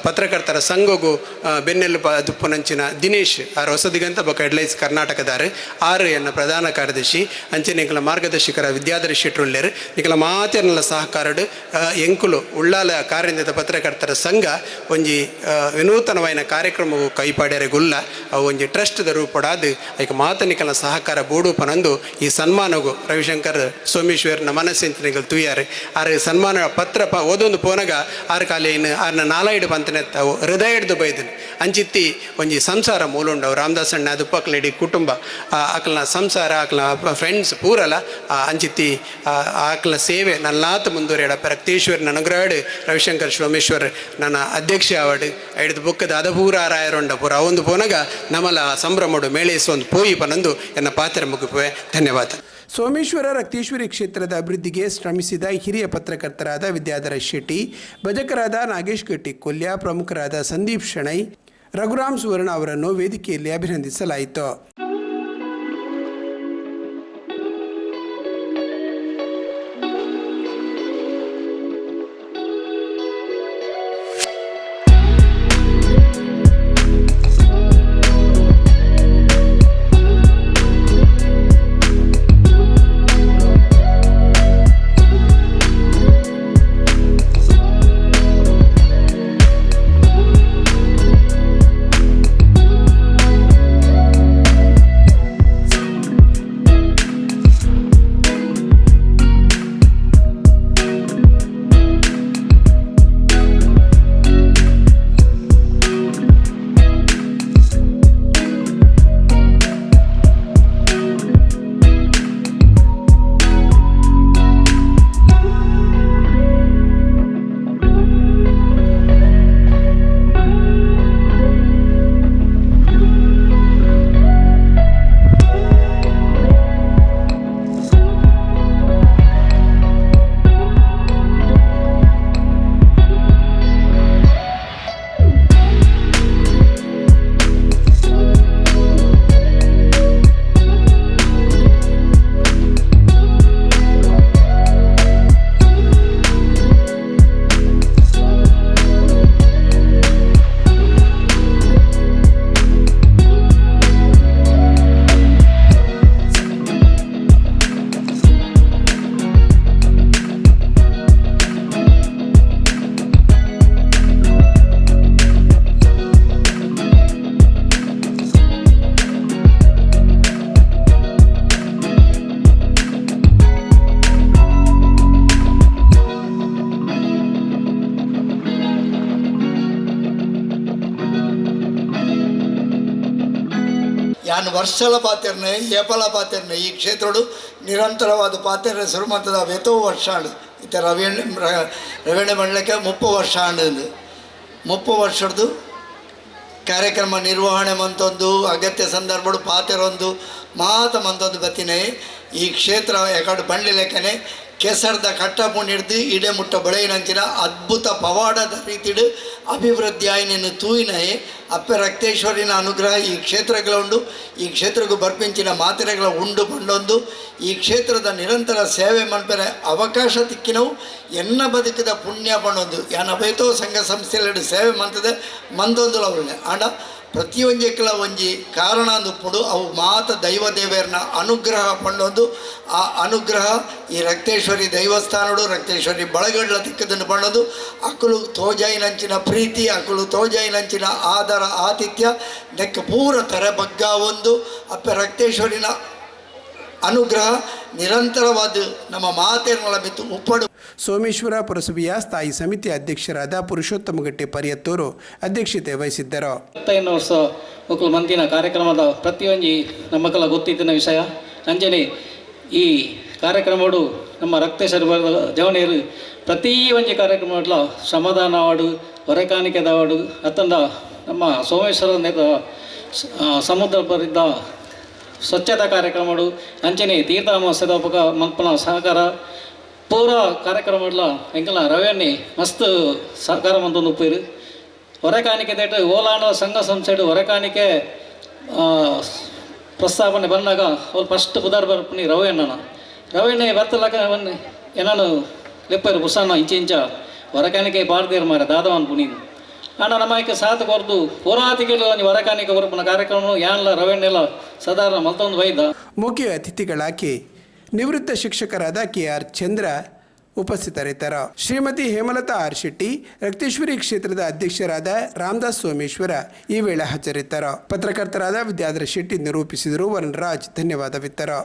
A: ಪತ್ರಕರ್ತರ ಸಂಘಗೂ ಬೆನ್ನೆಲು ದುಪ್ಪುನಂಚಿನ ದಿನೇಶ್ ಆರು ಹೊಸದಿಗಂತ ಬೊಕ್ಕ ಹೆಡ್ಲೈನ್ಸ್ ಕರ್ನಾಟಕದಾರು ಆರು ಎನ್ನ ಪ್ರಧಾನ ಕಾರ್ಯದರ್ಶಿ ಅಂಚೆ ನಿಂಕಲ ಮಾರ್ಗದರ್ಶಕರ ವಿದ್ಯಾಧರ ಶೆಟ್ರುಳ್ಳೇರು ನಿಂಕಲ ಮಾತೆರ್ನಲ ಸಹಕಾರಡು ಎಂಕುಲು ಉಳ್ಳಾಲ ಕಾರ್ಯನಿರತ ಪತ್ರಕರ್ತರ ಸಂಘ ಒಂಜಿ ವಿನೂತನವಾದ ಕಾರ್ಯಕ್ರಮವು ಕೈಪಾಡ್ಯಾರೆ ಗುಲ್ಲ ಅವು ಒಂಜಿ ಟ್ರಸ್ಟ್ದ ರೂಪಡಾದು ಐಕ ಮಾತನಿಕಲ ಸಹಕಾರ ಬೋಡು ಪನಂದು ಈ ಸನ್ಮಾನಗೂ ರವಿಶಂಕರ್ ಸೋಮೇಶ್ವರ್ನ ಮನಸ್ಸೆಂಚಿನಿಗಳು ತುಯ್ಯಾರೆ ಆರು ಸನ್ಮಾನ ಪತ್ರ ಓದೊಂದು ಪೋನಗ ಆರು ಕಾಲೇನು ಆರ್ನ ನಾಲಾಯಿಡು ಪಂತನೆತ್ತವು ಹೃದಯ ಹಿಡ್ದು ಬೈದನು ಅಂಚಿತ್ತಿ ಒಂಜಿ ಸಂಸಾರ ಮೂಲುಂಡು ರಾಮದಾಸ್ ಅಣ್ಣ ಅದು ಪಕ್ಕಲಿಡಿ ಕುಟುಂಬ ಆಕಲ್ನ ಸಂಸಾರ ಆಕಲ್ನ ಫ್ರೆಂಡ್ಸ್ ಪೂರಲ್ಲ ಅಂಚಿತ್ತಿ ಆಕಲ್ನ ಸೇವೆ ನಲ್ಲಾತ ಮುಂದುವರಿಯಡ ರಕ್ತೇಶ್ವರನ ಅನುಗ್ರಹಡು ರವಿಶಂಕರ್ ಸೋಮೇಶ್ವರ್ ನನ್ನ ಅಧ್ಯಕ್ಷ ಆವಡು ಐಡ್ದು ಬುಕ್ಕದ ಅದಪೂರ ರಾಯರೊಂಡ ಪೂರ ಅವೊಂದು ಪೋನಗ ನಮಲ ಸಂಭ್ರಮಡು ಮೇಳೇಸೊಂದು ಪೋಯಿ ಪನಂದು ಎನ್ನ ಪಾತ್ರ ಮುಗಿಪುವೆ. ಧನ್ಯವಾದ. ಸೋಮೇಶ್ವರ ರಕ್ತೇಶ್ವರಿ ಕ್ಷೇತ್ರದ ಅಭಿವೃದ್ಧಿಗೆ ಶ್ರಮಿಸಿದ ಹಿರಿಯ ಪತ್ರಕರ್ತರಾದ ವಿದ್ಯಾಧರ ಶೆಟ್ಟಿ, ಭಜಕರಾದ ನಾಗೇಶ್ ಗಟ್ಟಿ ಕೊಲ್ಯ, ಪ್ರಮುಖರಾದ ಸಂದೀಪ್ ಶೆಣೈ, ರಘುರಾಮ್ ಸುವರ್ಣ ಅವರನ್ನು ವೇದಿಕೆಯಲ್ಲಿ ಅಭಿನಂದಿಸಲಾಯಿತು.
C: ಯಾನು ವರ್ಷಲ ಪಾತೆರ್ನೆ ಏಪಲ ಪಾತೆರ್ನೆ ಈ ಕ್ಷೇತ್ರಡು ನಿರಂತರವಾದ ಪಾತೆರ್ನೆ ಸುರುಮಂತದ ವೆತೋ ವರ್ಷ ಆಂಡು ಇತ್ತ ರವೀಣ ಮಂಡಲಕ್ಕೆ 30 ವರ್ಷ ಆಂಡು 30 ವರ್ಷದ್ದು ಕಾರ್ಯಕ್ರಮ ನಿರ್ವಹಣೆ ಮಂತೊಂದು ಅಗತ್ಯ ಸಂದರ್ಭಗಳು ಪಾತೆರೊಂದು ಮಾತ ಮಂತೊಂದು ಬತ್ತಿನೇ ಈ ಕ್ಷೇತ್ರ ಯಾಕಡೆ ಬಂಡ್ಲಿ ಲೆಕ್ಕನೆ ಕೆಸರ್ದ ಕಟ್ಟಪುಣ್ ಹಿಡ್ದು ಇಡೆ ಮುಟ್ಟ ಬೆಳೆಯಿನಂಚಿನ ಅದ್ಭುತ ಪವಾಡದ ರೀತಿಡು ಅಭಿವೃದ್ಧಿ ಆಯ್ನೇನು ತೂಯಿನೈ ಅಪ್ಪೆ ರಕ್ತೇಶ್ವರಿನ ಅನುಗ್ರಹ ಈ ಕ್ಷೇತ್ರಗಳ ಉಂಡು ಈ ಕ್ಷೇತ್ರಕ್ಕೂ ಬರ್ಪಿಂಚಿನ ಮಾತ್ರೆಗಳ ಉಂಡು ಬಂಡೊಂದು ಈ ಕ್ಷೇತ್ರದ ನಿರಂತರ ಸೇವೆ ಮನ್ಪೆರೆ ಅವಕಾಶ ತಿಕ್ಕಿನವು ಎನ್ನ ಬದುಕಿದ ಪುಣ್ಯ ಪಣ್ಣೊಂದು ಯಾನ ಬೈತೋ ಸಂಘ ಸಂಸ್ಥೆಯಲ್ಲಿ ಸೇವೆ ಮಂತದೆ ಮಂದೊಂದು ಅವರೇ ಆಂಡ ಪ್ರತಿಯೊಂದಕ್ಕೆಲ್ಲ ಒಂಜಿ ಕಾರಣ ಅಂದುಪುಡು ಅವು ಮಾತ ದೈವ ದೇವರನ್ನ ಅನುಗ್ರಹ ಪಂಡೊಂದು ಆ ಅನುಗ್ರಹ ಈ ರಕ್ತೇಶ್ವರಿ ದೈವಸ್ಥಾನಡು ರಕ್ತೇಶ್ವರಿ ಬಳಗಡ್ಲ ತಿಕ್ಕದನ್ನು ಪಣ್ಣೋದು ಅಕ್ಕಳು ತೋಜಾಯಿನಂಚಿನ ಪ್ರೀತಿ ಅಕ್ಕಳು ತೋಜಾಯಿನಂಚಿನ ಆದರ ಆತಿಥ್ಯ ನೆಕ್ಕ ಪೂರ ತರ ಬಗ್ಗ ಒಂದು ಅಪ್ಪೆ ರಕ್ತೇಶ್ವರಿನ ಅನುಗ್ರಹ ನಿರಂತರವಾದ ನಮ್ಮ ಮಾತೇರ್ನಳ ಬಿತ್ತು ಉಪ್ಪಡು.
A: ಸೋಮೇಶ್ವರ ಪುರಸಭೆಯ ಸ್ಥಾಯಿ ಸಮಿತಿ ಅಧ್ಯಕ್ಷರಾದ ಪುರುಷೋತ್ತಮ ಗಟ್ಟಿ ಪರಿಯತ್ತೂರು ಅಧ್ಯಕ್ಷತೆ ವಹಿಸಿದ್ದರು.
D: 25 ವರ್ಷ ಮಕ್ಕಳು ಮಂದಿನ ಕಾರ್ಯಕ್ರಮದ ಪ್ರತಿಯೊಂದು ನಮ್ಮಕ್ಕೆಲ್ಲ ಗೊತ್ತಿದ್ದ ವಿಷಯ ಅಂಜನೆ ಈ ಕಾರ್ಯಕ್ರಮಗಳು ನಮ್ಮ ರಕ್ತೇಶ್ವರ ಜವಣಿಯರು ಪ್ರತಿ ಒಂದು ಕಾರ್ಯಕ್ರಮಗಳ ಶ್ರಮದಾನ ಅವಾರ್ಡು ಹೊರೆಕಾಣಿಕೆದ ಅವಾರ್ಡು ಅತ್ತಂದ ನಮ್ಮ ಸೋಮೇಶ್ವರ ಸಮುದ್ರ ಬರಿದ್ದ ಸ್ವಚ್ಛತಾ ಕಾರ್ಯಕ್ರಮಗಳು ಅಂಚನೆ ತೀರ್ಥಾಮೋತ್ಸವ ಮಲ್ಪನ ಸಹಕಾರ ಪೂರ ಕಾರ್ಯಕ್ರಮಗಳ ಎಂಕಲ ರವೆಣ್ಣೆ ಮಸ್ತ್ ಸಹಕಾರ ಮಂತೊಂದು ಉಪ್ಪೇರು ಹೊರೆಕಾಣಿಕೆ ದೇಟ ಓಲಾಂಡ ಸಂಘ ಸಂಸ್ಥೆಡು ಹೊರೆಕಾಣಿಕೆ ಪ್ರಸ್ತಾವನೆ ಬಂದಾಗ ಅವ್ರು ಫಸ್ಟ್ ಬುಧಾರ ಬರ್ಪನಿ ರವೆಣ್ಣೆ ಬರ್ತಲಾಕ ಏನಾನು ಲೆಪ್ಪರು ಬುಸಾನ ಇಂಚ ಹೊರೆಕಾಣಿಕೆ ಬಾರ್ದೇರು ಮಾರ ದಾದವನ್ ಪುನೀನು ಆಂಡ ನಮ್ಮಕ್ಕೆ ಸಾತ್ ಕೊರ್ದು ಪುರಾತಿಗಳು ಹೊರೆಕಾಣಿಕೆ ಹೊರಪನ ಕಾರ್ಯಕ್ರಮ ಯಾನ್ಲ ರವೆಣ್ಣೆಲ್ಲ ಸಾಧಾರಣ ಮಲ್ತೊಂದು ಬೈದ.
A: ಮುಖ್ಯ ಅತಿಥಿಗಳಾಗಿ ನಿವೃತ್ತ ಶಿಕ್ಷಕರಾದ KR ಚಂದ್ರ ಉಪಸ್ಥಿತರಿದ್ದರು. ಶ್ರೀಮತಿ ಹೇಮಲತಾ ಆರ್ ಶೆಟ್ಟಿ ರಕ್ತೇಶ್ವರಿ ಕ್ಷೇತ್ರದ ಅಧ್ಯಕ್ಷರಾದ ರಾಮದಾಸ್ ಸೋಮೇಶ್ವರ ಈ ವೇಳೆ ಹಾಜರಿದ್ದರು. ಪತ್ರಕರ್ತರಾದ ವಿದ್ಯಾಧರ ಶೆಟ್ಟಿ ನಿರೂಪಿಸಿದರು. ವರುಣ್ ರಾಜ್ ಧನ್ಯವಾದವಿತ್ತರು.